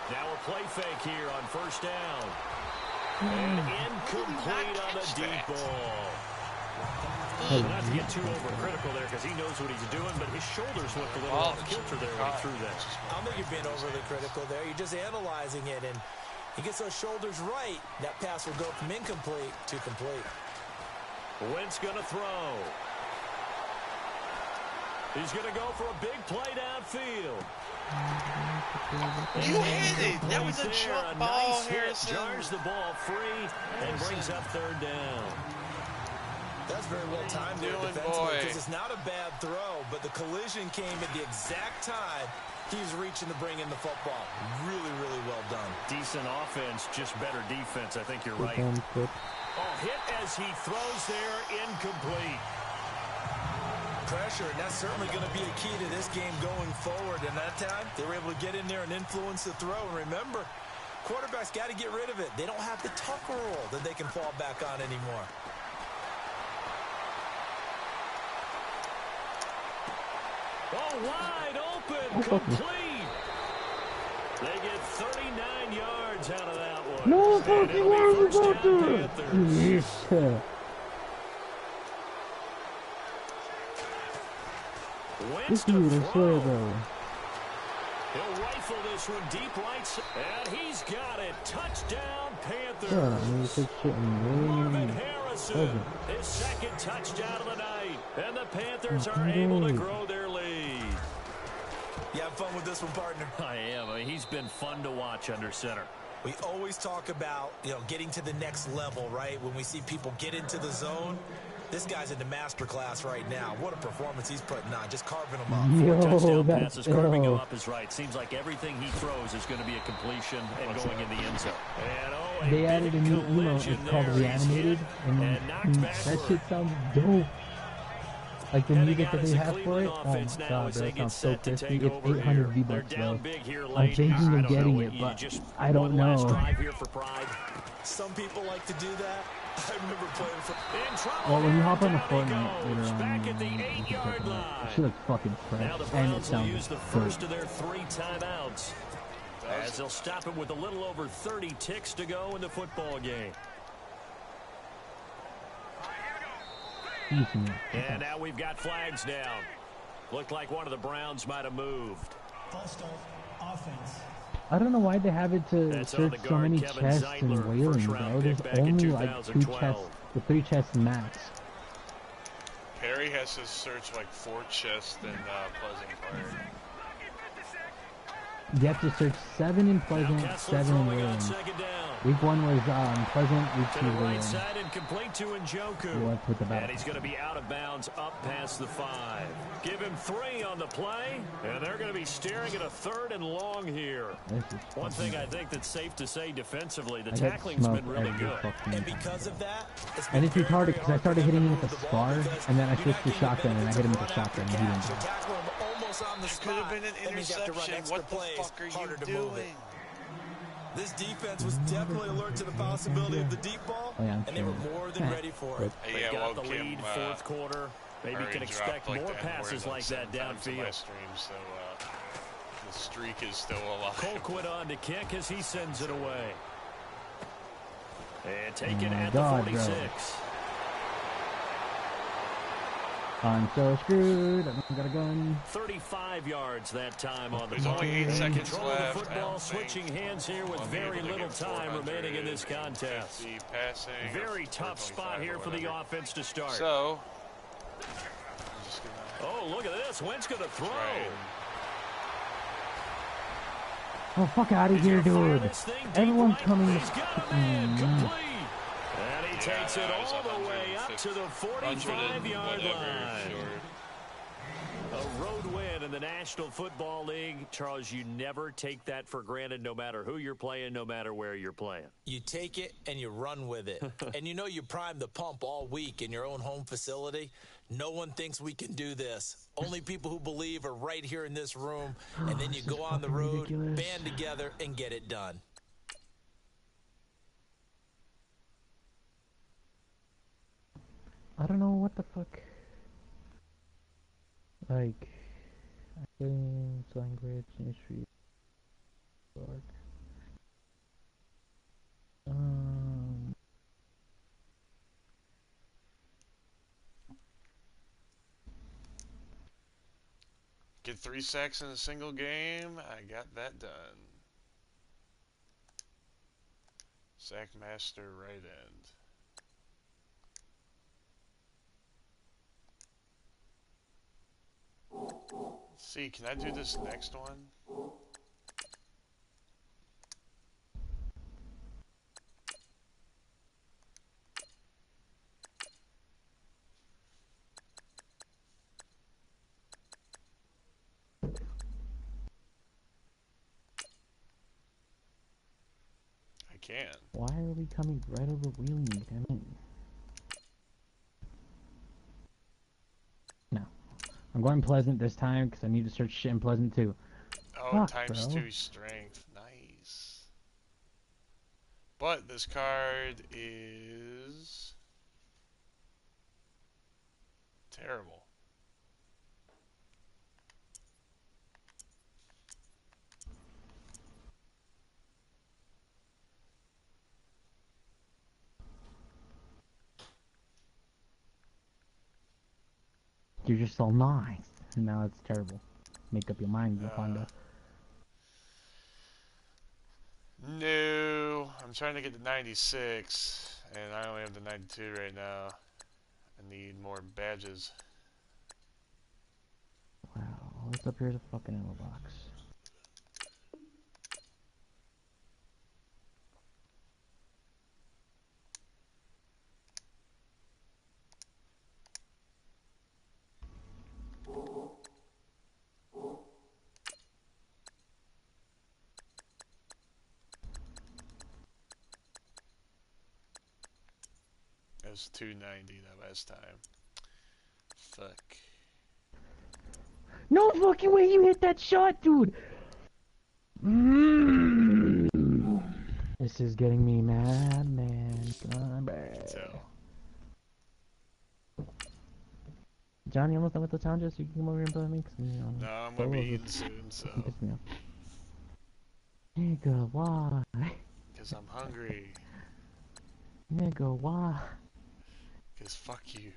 Now a play fake here on first down. And incomplete on the deep ball. Not to get too overcritical there because he knows what he's doing, but his shoulders looked a little off kilter there when he threw that. I don't think you're being overly critical there. You're just analyzing it, and he gets those shoulders right. That pass will go from incomplete to complete. Wentz going to throw. He's going to go for a big play downfield. You hit it. That was a jump ball, Harrison. Jars the ball free and brings up third down. That's very well timed there defensively because it's not a bad throw, but the collision came at the exact time he was reaching to bring in the football. Really, really well done. Decent offense, just better defense. I think you're right. Oh, hit as he throws there, incomplete. Pressure, and that's certainly going to be a key to this game going forward. And that time, they were able to get in there and influence the throw. And remember, quarterbacks got to get rid of it. They don't have the Tucker rule that they can fall back on anymore. Oh, wide open, complete. They get 39 yards out of that one. No fucking worries about that. Yes. Wentz to throw. He'll rifle this one deep right, and he's got it. Touchdown, Panthers. Marvin Harrison, his second touchdown of the night, and the Panthers are able to grow their lead. You have fun with this one, partner? I am. I mean, he's been fun to watch under center. We always talk about, getting to the next level, right? When we see people get into the zone. This guy's in the master class right now. What a performance he's putting on, just carving them up. 4 touchdown passes, carving him up is right. Seems like everything he throws is going to be a completion and going in the end zone. And, they added a new emote called Reanimated, and that shit sounds dope. Like the music that they have for it, oh my god, bro, that sounds so crispy. It's 800 V-Bucks, though. I'm thinking of getting it, but I don't know. Some people like to do that. I remember playing for... Well, when you hop on the Fortnite later on, it should look fucking fresh, and it sounds use the first of their 3 timeouts, as they'll stop it with a little over 30 ticks to go in the football game. And now we've got flags down. Looked like one of the Browns might have moved. Offense. I don't know why they have it to search so many chests and whaling, bro. There's only like 2 chests, the 3 chests max. Perry has to search like 4 chests in Pleasant Park. You have to search 7 in Pleasant, 7 in Wayland. Week 1 was Pleasant, week 2 was Wayland. Side and complete to Njoku. And he's going to be out of bounds up past the 5. Give him 3 on the play, and they're going to be staring at a 3rd and long here. One thing I think that's safe to say defensively, the tackling's been really good. And because of that, and it's retarded because I started hitting him with a spar, and then I switched to shotgun, and I hit him with a shotgun, and he didn't do it. That could have been an interception. What the fuck are you doing? This defense was definitely alert to the possibility of the deep ball, and they were more than ready for it. They got the lead, 4th quarter. Maybe can expect more passes like that downfield. So the streak is still alive. Colquitt on to kick as he sends it away. And taken at the 46. Bro. I'm so screwed. I don't got a gun. 35 yards that time on the There's only 8 seconds left. The football switching hands here with very little time remaining in this contest. Very tough spot here for the offense to start. So, oh, look at this. Wentz going to throw. Oh, fuck out of here, dude. Everyone's coming. And he takes it all the way up to the 45-yard line. A road win in the National Football League. Charles, you never take that for granted no matter who you're playing, no matter where you're playing. You take it and you run with it. And you know you primed the pump all week in your own home facility. No one thinks we can do this. Only people who believe are right here in this room. And then you go on the road, band together, and get it done. I don't know what the fuck. Like, games, language, industry, work. Get 3 sacks in a single game. I got that done. Sack master right end. Let's see, can I do this next one? I can. Why are we coming right over Wheeling again? No. I'm going Pleasant this time because I need to search shit in Pleasant too. Oh, Fuck, times bro. 2 strength. Nice. But this card is terrible. You're just so nice. Now it's terrible. Make up your mind, you'll find out. No, I'm trying to get to 96, and I only have the 92 right now. I need more badges. Wow, what's up here is a fucking ammo box. It was 290 that last time. Fuck. No fucking way you hit that shot, dude! This is getting me mad, man. So. Johnny, almost done with the town just so you can come over here and play with me? No, I'm gonna be eating soon, so. Nigga, why? Because I'm hungry. Nigga, why? Because fuck you.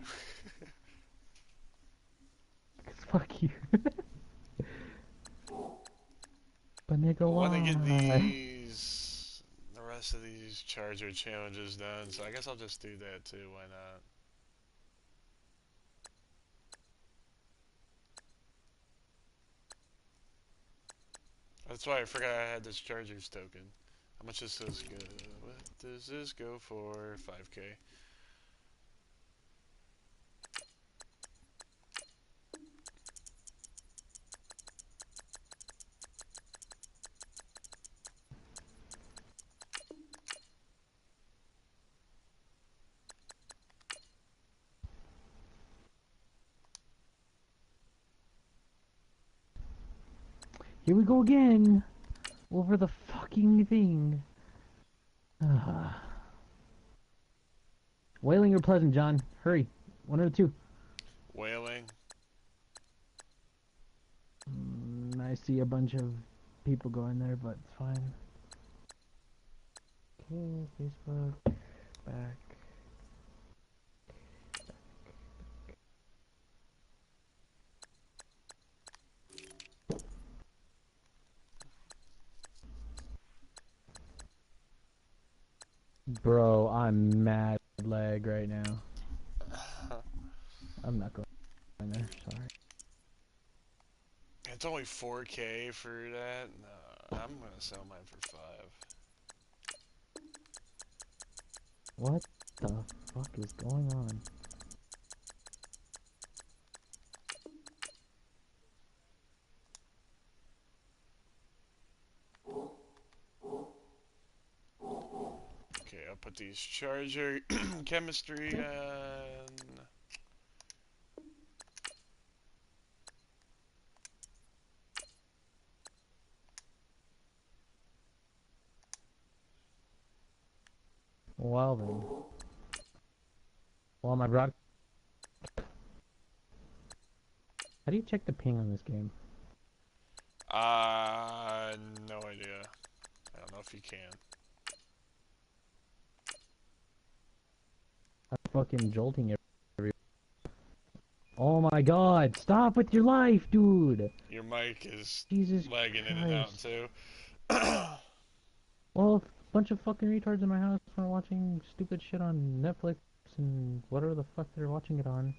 Because fuck you. But nigga, why? I want to get the rest of these Charger challenges done, so I guess I'll just do that too, why not? That's why I forgot I had this Chargers token. How much does this go? What does this go for? 5K. Here we go again. Over the fucking thing. Wailing or Pleasant, John? Hurry. One or two. Wailing. I see a bunch of people going there, but it's fine. Okay, Facebook. Back. Bro, I'm mad lag right now. I'm not going there, sorry. It's only 4K for that? No, I'm gonna sell mine for 5. What the fuck is going on? with these Charger chemistry and... Well then. Well, my broad. How do you check the ping on this game? No idea. I don't know if you can. I'm fucking jolting every. Oh my god! Stop with your life, dude! Your mic is Jesus lagging Christ. in and out too. Well, a bunch of fucking retards in my house are watching stupid shit on Netflix and whatever the fuck they're watching it on.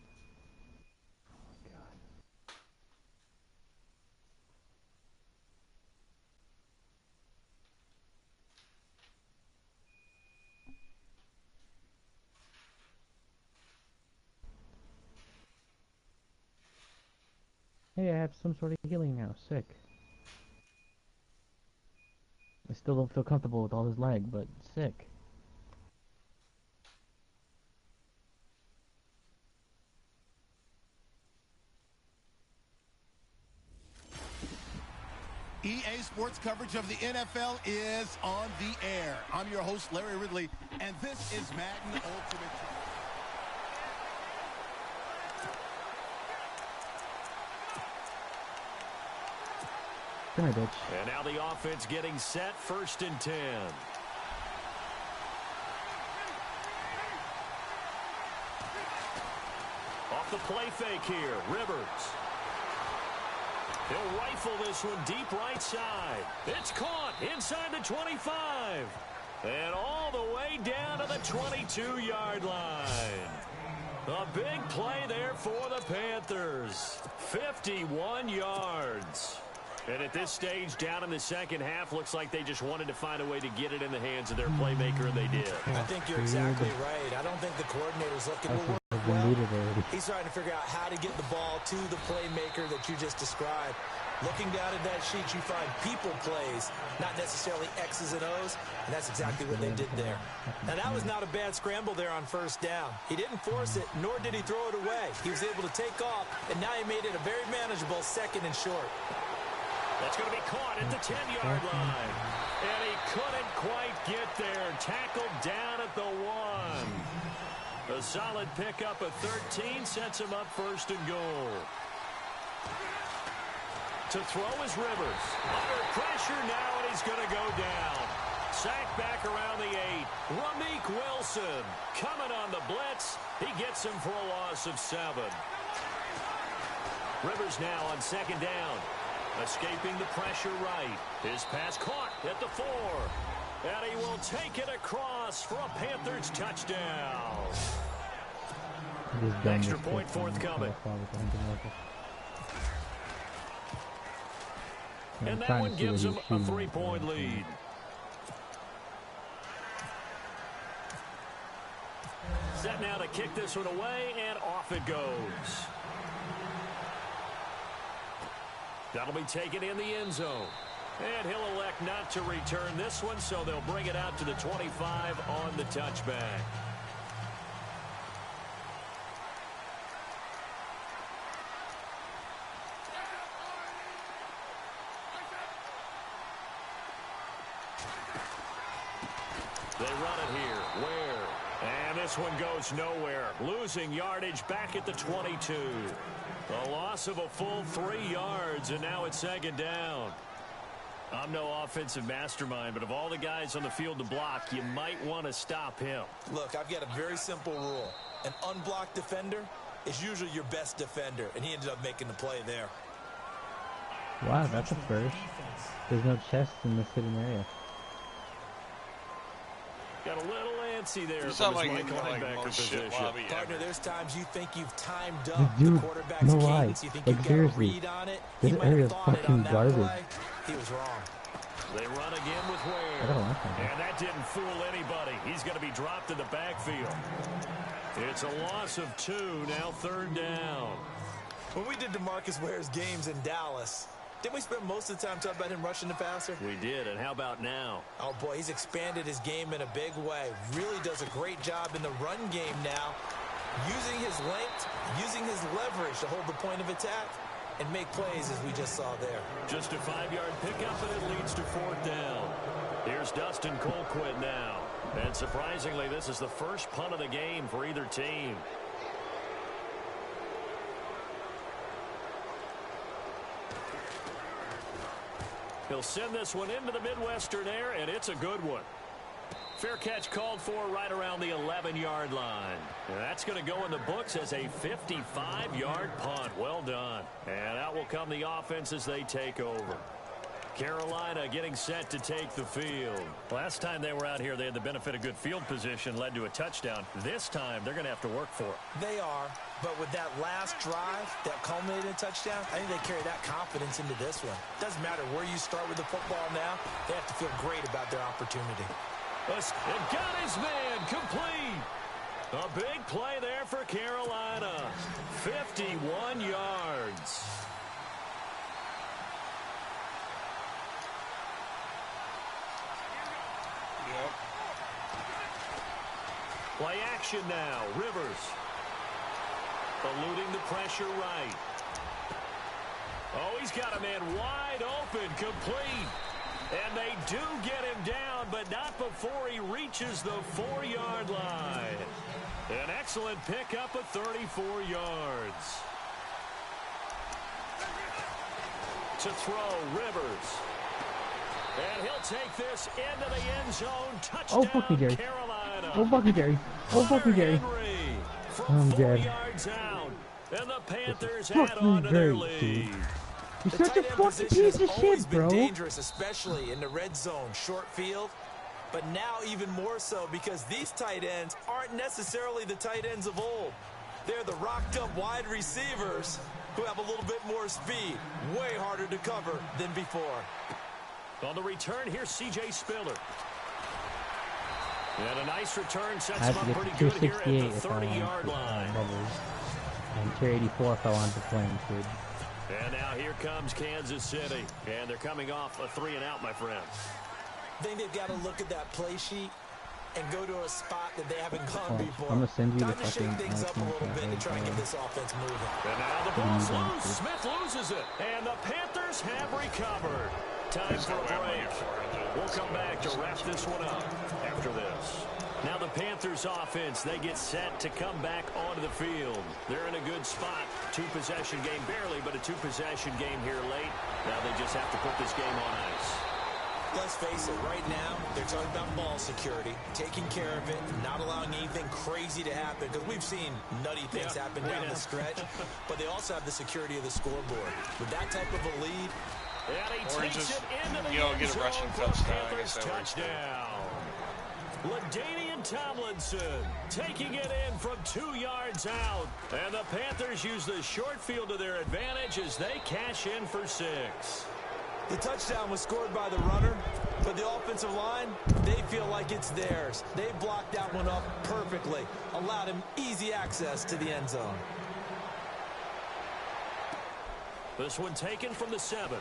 Hey, I have some sort of healing now. Sick. I still don't feel comfortable with all this lag, but sick. EA Sports coverage of the NFL is on the air. I'm your host, Larry Ridley, and this is Madden Ultimate Team. Come here, bitch. And now the offense getting set, 1st and 10. Off the play fake here, Rivers. He'll rifle this one deep right side. It's caught inside the 25. And all the way down to the 22-yard line. A big play there for the Panthers. 51 yards. And at this stage, down in the second half, looks like they just wanted to find a way to get it in the hands of their playmaker, and they did. I think you're exactly right. I don't think the coordinator's looking to work well. He's trying to figure out how to get the ball to the playmaker that you just described. Looking down at that sheet, you find people plays, not necessarily X's and O's, and that's exactly what they did there. Now, that was not a bad scramble there on 1st down. He didn't force it, nor did he throw it away. He was able to take off, and now he made it a very manageable 2nd and short. That's going to be caught at the 10-yard line. And he couldn't quite get there. Tackled down at the 1. A solid pickup of 13 sets him up 1st and goal. To throw is Rivers. Under pressure now, and he's going to go down. Sacked back around the 8. Ramik Wilson coming on the blitz. He gets him for a loss of 7. Rivers now on 2nd down. Escaping the pressure right. His pass caught at the 4. And he will take it across for a Panthers touchdown. Extra point forthcoming. And that one gives him a 3-point lead. Set now to kick this one away, and off it goes. That'll be taken in the end zone. And he'll elect not to return this one, so they'll bring it out to the 25 on the touchback. They run it here. Where? And this one goes nowhere. Losing yardage back at the 22. A loss of a full 3 yards, and now it's 2nd down. I'm no offensive mastermind, but of all the guys on the field to block, you might want to stop him. Look, I've got a very simple rule. An unblocked defender is usually your best defender, and he ended up making the play there. Wow, that's a first. There's no chests in this hidden area. Got a little antsy there You from sound his like linebacker position. Partner, there's times you think you've timed up Dude, the quarterback's no lie. cadence. You think Like, you've got seriously, a read on it. this He might area have is thought it fucking on that garbage. play. He was wrong. They run again with I Ware. don't like that. And that didn't fool anybody. He's going to be dropped in the backfield. It's a loss of 2, now 3rd down. When we did DeMarcus Ware's games in Dallas, Didn't we spend most of the time talking about him rushing the passer? We did, and how about now? Oh, boy, he's expanded his game in a big way. Really does a great job in the run game now, using his length, using his leverage to hold the point of attack and make plays as we just saw there. Just a 5-yard pickup, and it leads to 4th down. Here's Dustin Colquitt now. And surprisingly, this is the first punt of the game for either team. He'll send this one into the Midwestern air, and it's a good one. Fair catch called for right around the 11-yard line. And that's going to go in the books as a 55-yard punt. Well done. And out will come the offense as they take over. Carolina getting set to take the field. Last time they were out here, they had the benefit of good field position, led to a touchdown. This time, they're going to have to work for it. They are, but with that last drive that culminated in a touchdown, I think they carry that confidence into this one. Doesn't matter where you start with the football now, they have to feel great about their opportunity. And got his man complete. A big play there for Carolina. 51 yards. Yep. Play action now. Rivers. Eluding the pressure right. Oh, he's got a man wide open. Complete. And they do get him down, but not before he reaches the 4-yard line. An excellent pickup of 34 yards. To throw, Rivers. And he'll take this into the end zone. Touchdown, oh, fuck me, Jerry. Carolina. Oh, fuck me, Jerry. Oh, fuck me, Jerry. From 4 dead. yards out. And the Panthers Fuck add me, on to their Jerry, lead. dude. You're The such a tight end fucking position piece has of always shit, been bro. dangerous, especially in the red zone, short field. But now even more so because these tight ends aren't necessarily the tight ends of old. They're the rocked-up wide receivers who have a little bit more speed. Way harder to cover than before. On the return, here's C.J. Spiller. And a nice return sets I him have up to pretty get good to here at 268 the if I want 30-yard to line. bubbles. And 284 if I want to play him, dude. And now here comes Kansas City. And they're coming off a 3-and-out, my friend. I think they've got to look at that play sheet and go to a spot that they haven't gone before. I'm gonna send you Time the to shake fucking things up a little bit to try and get this offense moving. And now the ball's loose. Smith loses it. And the Panthers have recovered. Time for a break. We'll come back to wrap this one up after this. Now the Panthers offense, they get set to come back onto the field. They're in a good spot. 2-possession game, barely, but a 2-possession game here late. Now they just have to put this game on ice. Let's face it, right now, they're talking about ball security, taking care of it, not allowing anything crazy to happen, because we've seen nutty things happen down the stretch, but they also have the security of the scoreboard. With that type of a lead, or just, get a rushing touchdown. I guess that works. Touchdown. LaDainian Tomlinson taking it in from 2 yards out. And the Panthers use the short field to their advantage as they cash in for 6. the touchdown was scored by the runner, but the offensive line, they feel like it's theirs. They blocked that one up perfectly, allowed him easy access to the end zone. This one taken from the 7.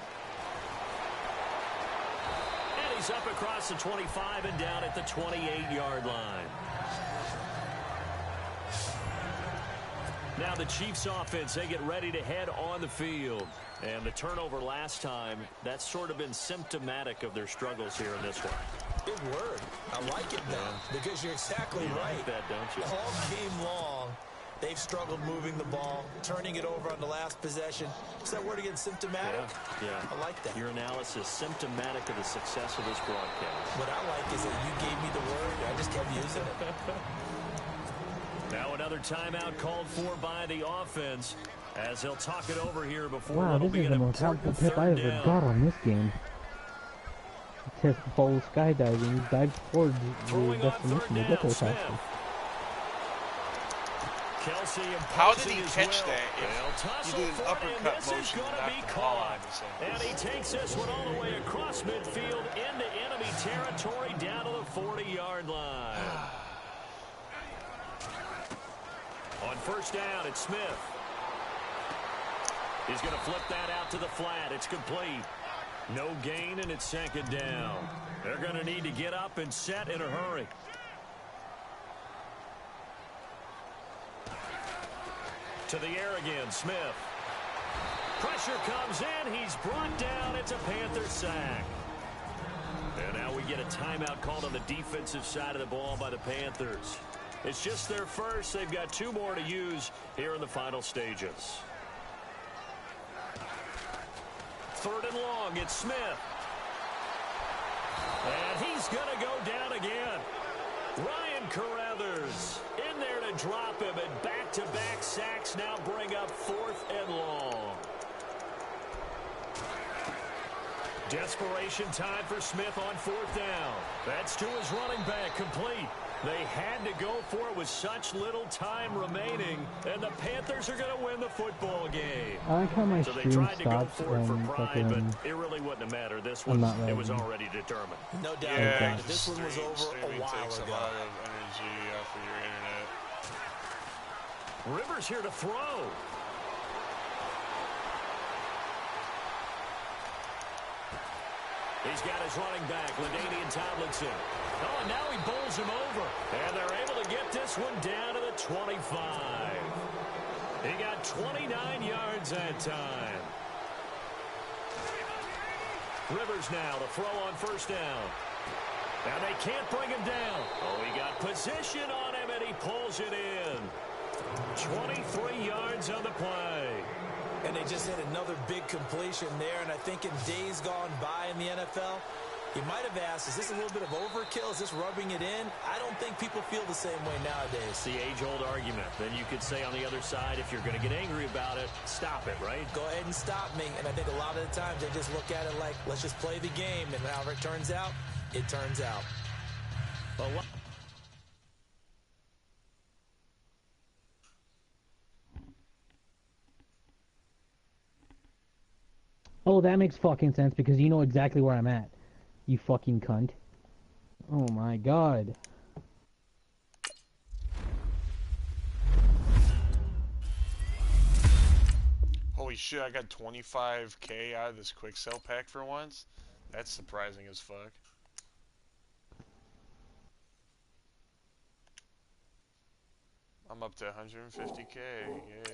And he's up across the 25 and down at the 28-yard line. Now the Chiefs offense, they get ready to head on the field. And the turnover last time, that's sort of been symptomatic of their struggles here in this one. Good word. I like it now, because you're exactly right. Like that, don't you? All game long, they've struggled moving the ball, turning it over on the last possession. Is that word again, symptomatic? Yeah. I like that. Your analysis, symptomatic of the success of this broadcast. What I like is that you gave me the word, I just kept using it. Now another timeout called for by the offense as he'll talk it over here before wow, this is the most helpful tip I ever got on this game. It says full skydiving, dive towards the destination, the depot faster. How did he catch that if he did an uppercut motion after the ball on him? And he takes this one all the way across midfield into enemy territory down to the 40-yard line. On first down, it's Smith. He's going to flip that out to the flat. It's complete. No gain, and it's second down. They're going to need to get up and set in a hurry. To the air again, Smith. Pressure comes in. He's brought down. It's a Panther sack. And now we get a timeout called on the defensive side of the ball by the Panthers. It's just their first. They've got 2 more to use here in the final stages. 3rd and long. It's Smith. And he's going to go down again. Ryan Carruthers in there to drop him, and back-to-back sacks now bring up 4th and long. Desperation time for Smith on 4th down. That's to his running back, complete. They had to go for it with such little time remaining, and the Panthers are going to win the football game. I like how my so they stream tried to go stops for it for and pride, but it really wouldn't have mattered. This one, it was already determined. No doubt about it. This one was over a while takes ago. a lot of energy off of your internet. Rivers here to throw. He's got his running back, LaDainian Tomlinson. Oh, and now he bowls him over. And they're able to get this one down to the 25. He got 29 yards that time. Rivers now to throw on 1st down. Now they can't bring him down. Oh, he got position on him, and he pulls it in. 23 yards on the play. And they just hit another big completion there. And I think in days gone by in the NFL, you might have asked, is this a little bit of overkill? Is this rubbing it in? I don't think people feel the same way nowadays. It's the age-old argument. Then you could say on the other side, if you're going to get angry about it, stop it, right? Go ahead and stop me. And I think a lot of the times they just look at it like, let's just play the game. And however it turns out, it turns out. Oh, that makes fucking sense because you know exactly where I'm at. You fucking cunt. Oh my god. Holy shit, I got 25k out of this quick sell pack for once. That's surprising as fuck. I'm up to 150k. Yay.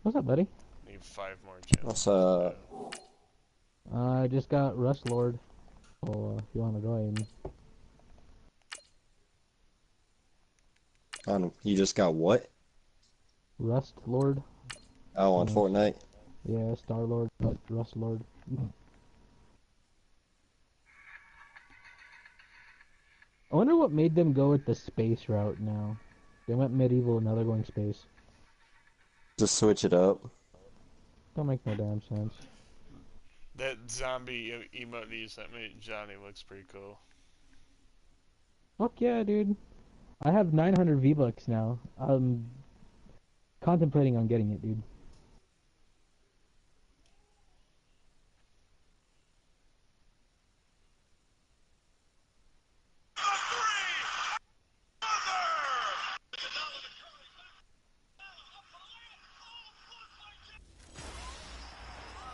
What's up, buddy? Need 5 more gems. What's up? I just got Rust Lord. So, if you want to go ahead. You just got what? Rust Lord. Oh, on Fortnite? Yeah, Star Lord, Rust Lord. I wonder what made them go with the space route now. They went medieval, now they're going space. Just switch it up. Don't make no damn sense. That zombie emote you sent me, Johnny, looks pretty cool. Fuck yeah, dude. I have 900 V-Bucks now. I'm contemplating on getting it, dude.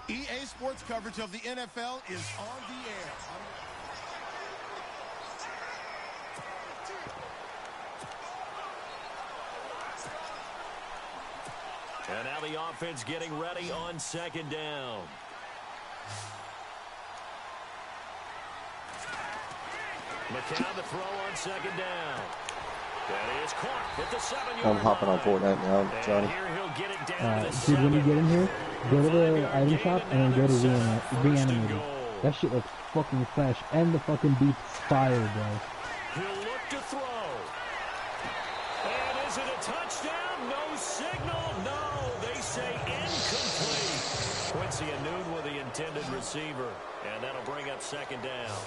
EA Sports coverage of the NFL is on the air. And now the offense getting ready on 2nd down. McCown to throw on 2nd down. That is caught at the 7-yard line. I'm hopping on Fortnite now, Johnny. Here he'll get it down to the Dude, when you 7. get in here, go to the item shop and then go to reanimated. That shit looks fucking fresh. And the fucking beat's fire, bro. He'll look to throw. And is it a touchdown? No signal. No, they say incomplete. Quincy Anoon with the intended receiver. And that'll bring up 2nd down.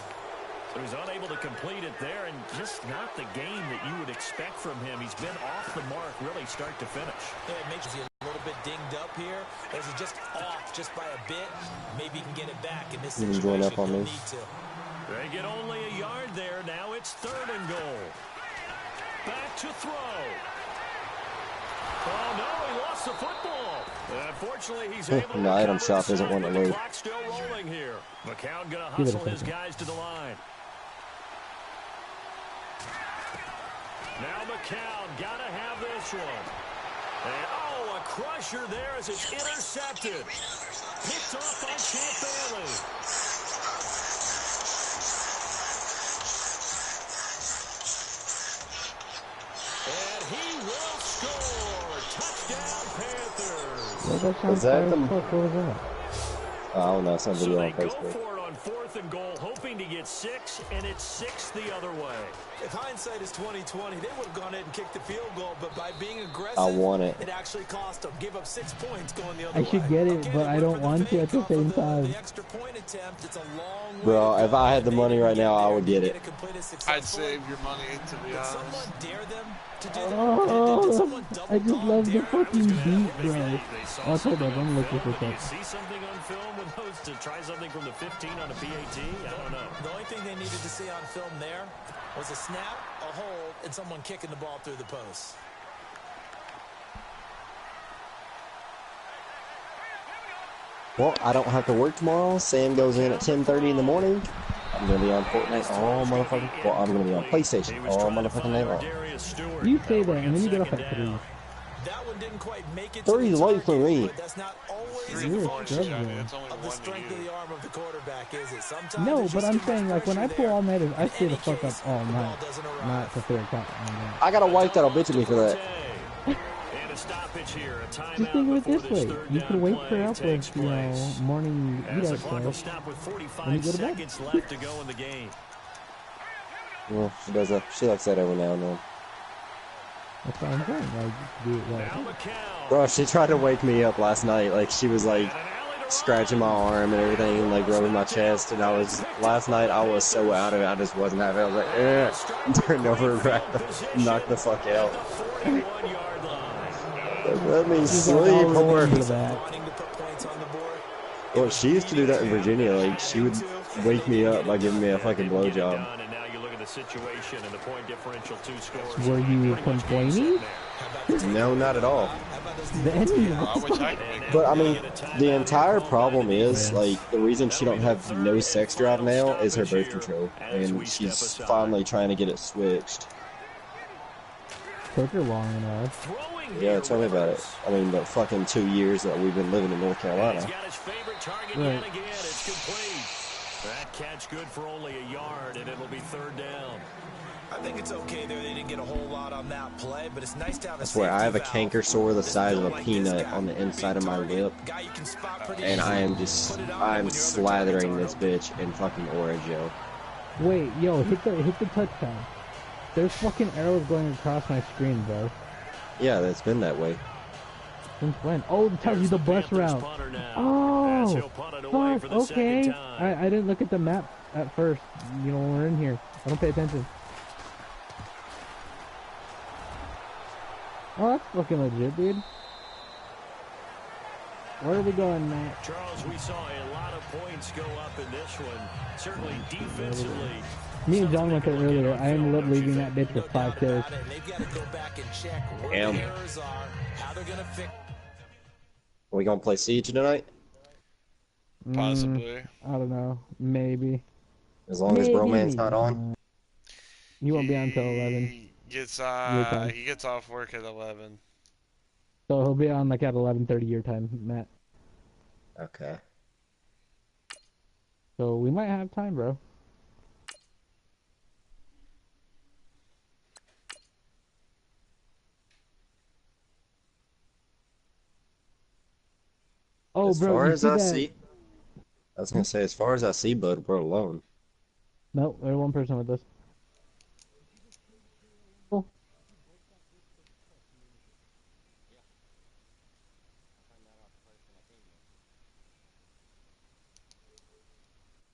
So he's unable to complete it there, and just not the game that you would expect from him. He's been off the mark really start to finish. Yeah, it makes you a little bit dinged up here. Or is he just off just by a bit? Maybe he can get it back in this situation. Join up on me. Need to. They get only a yard there. Now it's 3rd and goal. Back to throw. Oh, no, he lost the football. Unfortunately, he's able to the item recover shop the isn't sack, wanting but to the load. clock's still rolling here. McCown going to Give it a hustle his second. guys to the line. Now McCown got to have this one. And, oh, a crusher there as it's intercepted. Picked off by Champ Bailey. And he will score. Touchdown, Panthers. What that sound Was that fire the- fuck? What was that? I don't know, some So video they on go Facebook. for it on 4th and goal, hoping to get 6, and it's 6 the other way. If hindsight is 20/20, they would have gone ahead and kicked the field goal, but by being aggressive, I want it. it actually cost them. Give up 6 points going the other I way. should get it, Okay, but they I went don't for the want to at fake the off of same time. The extra point attempt, it's a long way Bro, to if go, I had and the they money didn't right now, I would get it. completed I'd successfully. save your money, to be Did honest. someone dare them to do that? Oh, Did someone double I just dog love the dare? fucking beat, bro. They Oh, saw hold something up, I'm on looking film, for but do you that. see something on film with those to try something from the 15 on a PAT? I don't know. The only thing they needed to see on film there was a snap, a hold, and someone kicking the ball through the post. Well, I don't have to work tomorrow. Sam goes in at 10:30 in the morning. I'm gonna be on Fortnite all motherfucking. Well, I'm gonna be on PlayStation all motherfucking night long. You say that, and then you get off at 3. That one didn't quite make it. 3 is late for me. But that's not always 3 a points, function Johnny. That's only of the one to strength of you. the arm of the quarterback, is it? Sometimes No, there's but just I'm too saying, much like, when I pressure pull there. all nighters, I In stay the any fuck case, up all the ball night. doesn't arrive. Not to fair count. I got a wife that'll bitch at me for that. And a stoppage here. A timeout Just think of it before this way. third You down could wake play her up takes with, you know, place. morning As the eat clock will out stuff. stop with When you 45 go to bed. seconds left to go in the game. Well, she does that. She likes that every now and then. That's what I'm saying. Like, do it right. Now McCown. Bro, she tried to wake me up last night. Like, she was like scratching my arm and everything, and like rubbing my chest. And last night I was so out of it, I just wasn't having it. I was like, turned over, knocked the fuck out. Let me She's sleep, like, I'll whore. remember that. Wanting to put points on the board. Well, she used to do that in Virginia. Like, she would wake me up by giving me a fucking blowjob. And now you look at the situation and the point differential, 2 scores. Were you Pretty much complaining? No, not at all. Then, I wish I could make But I mean, the entire problem is like the reason she don't have no sex drive now is her birth control, and she's finally trying to get it switched. took her long enough. Yeah, tell me about it. I mean, the fucking 2 years that we've been living in North Carolina. He's got his favorite target Right. yet again. It's complete. That catch good for only a yard, and it'll be 3rd down. I think it's okay there. They didn't get a whole lot on that play, but it's nice to have a I swear, I have a safety canker valve. sore the This size of build a like this peanut guy, on the big inside of my target, lip, guy you can spot pretty and I am easily. just, Put it on I'm when your other targets slathering aren't this open. bitch in fucking Oreo. Wait, yo, hit the touchdown. There's fucking arrows going across my screen, bro. Yeah, that's been that way. Since when? Oh, it tells you the bus Panthers route. punter now, as Oh, he'll punt it away fuck, for the okay. second time. I didn't look at the map at first. You know, when we're in here. I don't pay attention. Oh, that's fucking legit, dude. Where are we going, Matt? Charles, we saw a lot of points go up in this one. Certainly defensively. Me and John something went there they can look earlier. at I on ended up film, don't you leaving think? that bitch No with 5 doubt kills. about it, and they've got to go back and check where Damn. the errors are, how they're going to fix. Are we gonna play Siege tonight? Possibly. I don't know. Maybe. As long as Maybe. Broman's not on. You won't be on until 11. He gets Your time. he gets off work at 11. So he'll be on like at 11:30 your time, Matt. Okay. So we might have time, bro. Oh, As bro, far you as see I that? see, I was gonna say, as far as I see, bud, we're alone. No, there's one person with us. Oh.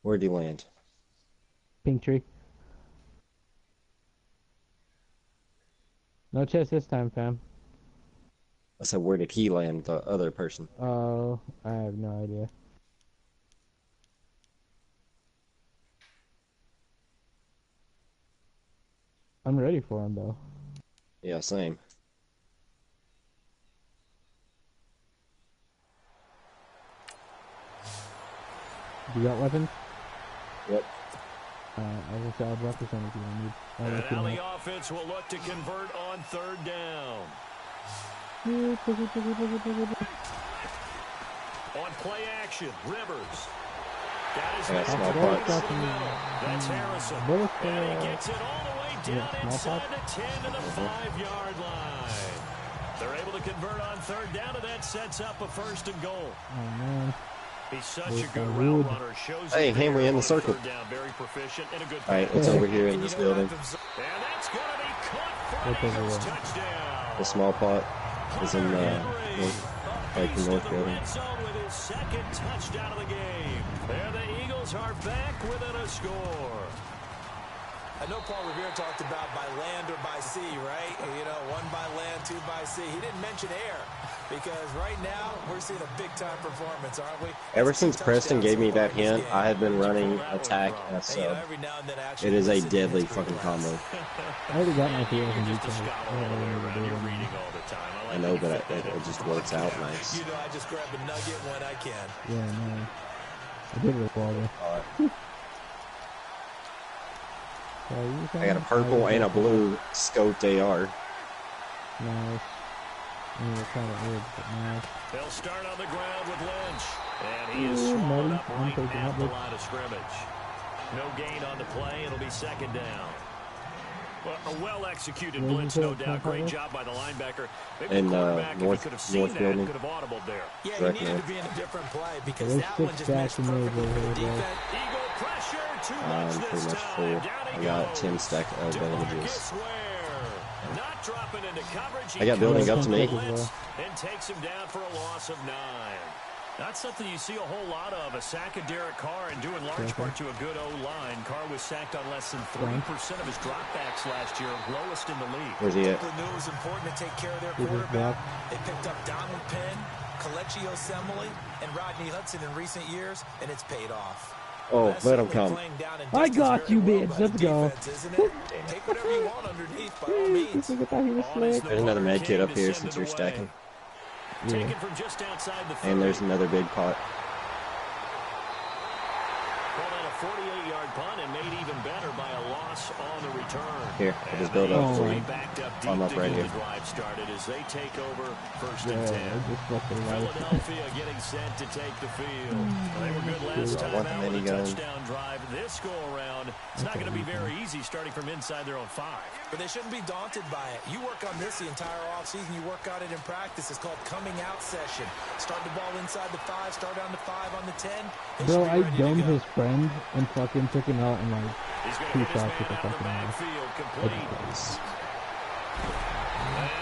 Where'd you land? Pink tree. No chest this time, fam. I said, where did he land, the other person? Oh, I have no idea. I'm ready for him, though. Yeah, same. You got weapons? Yep. I'll drop this on if you need. And now the offense will look to convert on 3rd down. On play action, Rivers. That is That's Harrison. And he gets it all the way down inside the 10 to the 5-yard line. They're able to convert on 3rd down, and that sets up a 1st and goal. Oh, man. He's such a good route runner. Shows hey, Henry in the circle. Down, very proficient and a good all right, it's over here in this building. And that's going to be caught for an Eagles touchdown. The small pot is in the north building. With his 2nd touchdown of the game. There the Eagles are back within a score. I know Paul Revere talked about by land or by sea, right? You know, 1 by land, 2 by sea. He didn't mention air because right now we're seeing a big-time performance, aren't we? Ever since Preston gave me that hint, I have been running attack as sub. It is a deadly fucking combo. I already got my feelings in detail. I know, but it just works out nice. You know, I just grab a nugget when I can. Yeah, no. I did it quality. I got a purple and a blue scoped AR. Nice. Kind of weird, but nice. They'll start on the ground with Lynch. And he is swallowed up right at the line of scrimmage. No gain on the play. It'll be 2nd down. Well, a well-executed blitz, no doubt. Great job by the linebacker. And north building. Could have audibled there. Yeah, he needed to be in a different play because that one just matched perfectly with the defense. Eagle pressure too I'm much pretty much full. I got 10 stack of bandages. Not dropping into coverage. I got building up to me. And takes him down for a loss of 9. Not something you see a whole lot of. A sack of Derek Carr, and due in large part to a good O-line. Carr was sacked on less than 3% of his dropbacks last year, lowest in the league. Where's he at? Oakland knew it was important to take care of their quarterback. They picked up Donald Penn, Kelechi Osemele, and Rodney Hudson in recent years, and it's paid off. Oh, let him come. I got you, bitch. Let's go. Take whatever you want underneath, by all means. There's another med kit up here since you're stacking. Taken from just outside the and there's another big pot. Called out a 48-yard punt and made even better by a loss on the return. Here, I just build up for you. I'm up right here. The drive started as they take over 1st and 10. Philadelphia getting set to take the field. They were good last time out with a touchdown drive. This go around, it's not going to be very easy starting from inside their own 5. But they shouldn't be daunted by it. You work on this the entire offseason. You work on it in practice. It's called coming out session. Start the ball inside the 5, start on the 5 on the 10. Bro, I domed his friend and fucking took him out in like 2 shots with the fucking ass. And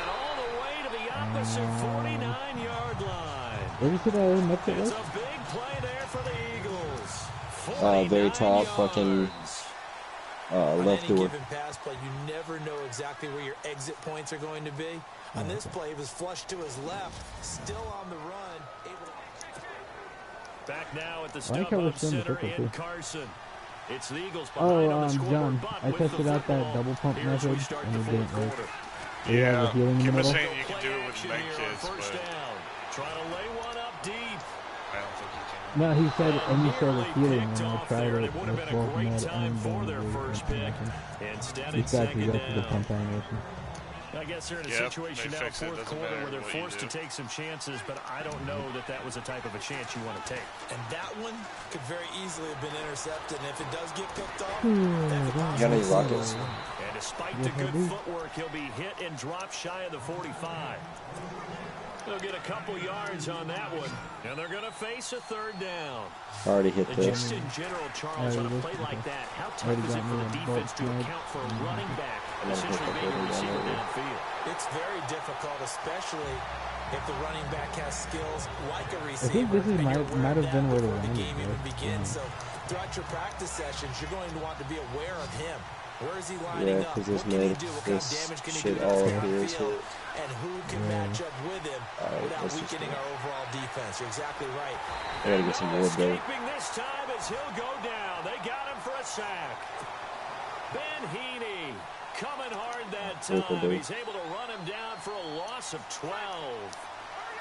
all the way to the opposite 49-yard line. Where is it at? It's a big play there for the Eagles. Very tall fucking left door. Given pass play, you never know exactly where your exit points are going to be. On this play, he was flushed to his left, still on the run. Back now at the StubHub Center in Carson. It's the Eagles behind on the scoreboard, John, I tested out that double pump method, and it didn't work. Yeah, Kim was saying you can do it with med kits, but trying to lay one up deep. I don't think you can. No, he said any sort of healing when I tried it. It would have been a great time for their first pick. Instead, it's 2nd down. I guess they're in a situation now, 4th quarter, where they're forced to take some chances, but I don't know that that was the type of a chance you want to take. And that one could very easily have been intercepted, and if it does get picked off, you got any rockets? And despite the good footwork, he'll be hit and dropped shy of the 45. They'll get a couple yards on that one, and they're going to face a 3rd down. Already hit this. Just in general, Charles, on a play like that, how tough is it for the defense to account for a running back essentially being a receiver downfield? It's very difficult, especially if the running back has skills like a receiver. I think this is might have been where the game even begins. So throughout your practice sessions, you're going to want to be aware of him. Where is he lining up? What can he do? What kind of damage can he do down the field? And who can match up with him without weakening our overall defense? You're exactly right. I gotta get some wood though. This time as he'll go down. They got him for a sack. Ben Heaney coming hard that time. He's able to run him down for a loss of 12.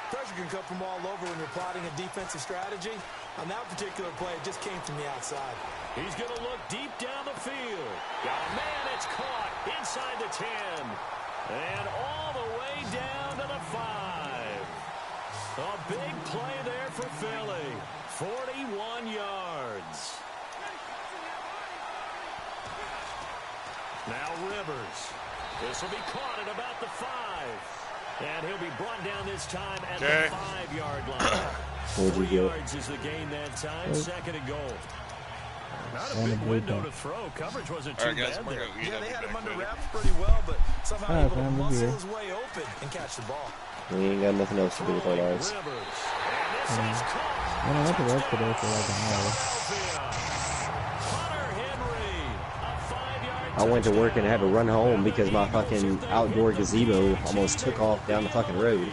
Pressure can come from all over when you're plotting a defensive strategy. On that particular play, it just came from the outside. He's going to look deep down the field. Oh, man, it's caught inside the 10. And all the way down to the 5. A big play there for Philly. 41 yards. Now Rivers. This will be caught at about the 5. And he'll be brought down this time at the 5-yard line. 4 yards is the gain that time. Second and goal. Not a big window to throw. Coverage wasn't too bad there. Yeah, they had him under wraps pretty well, but somehow able to muscle his way open and catch the ball. We ain't got nothing else to do with our lives. I don't know what the rest today for like an hour. I went to work and had to run home because my fucking outdoor gazebo almost took off down the fucking road.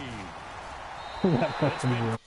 That fucking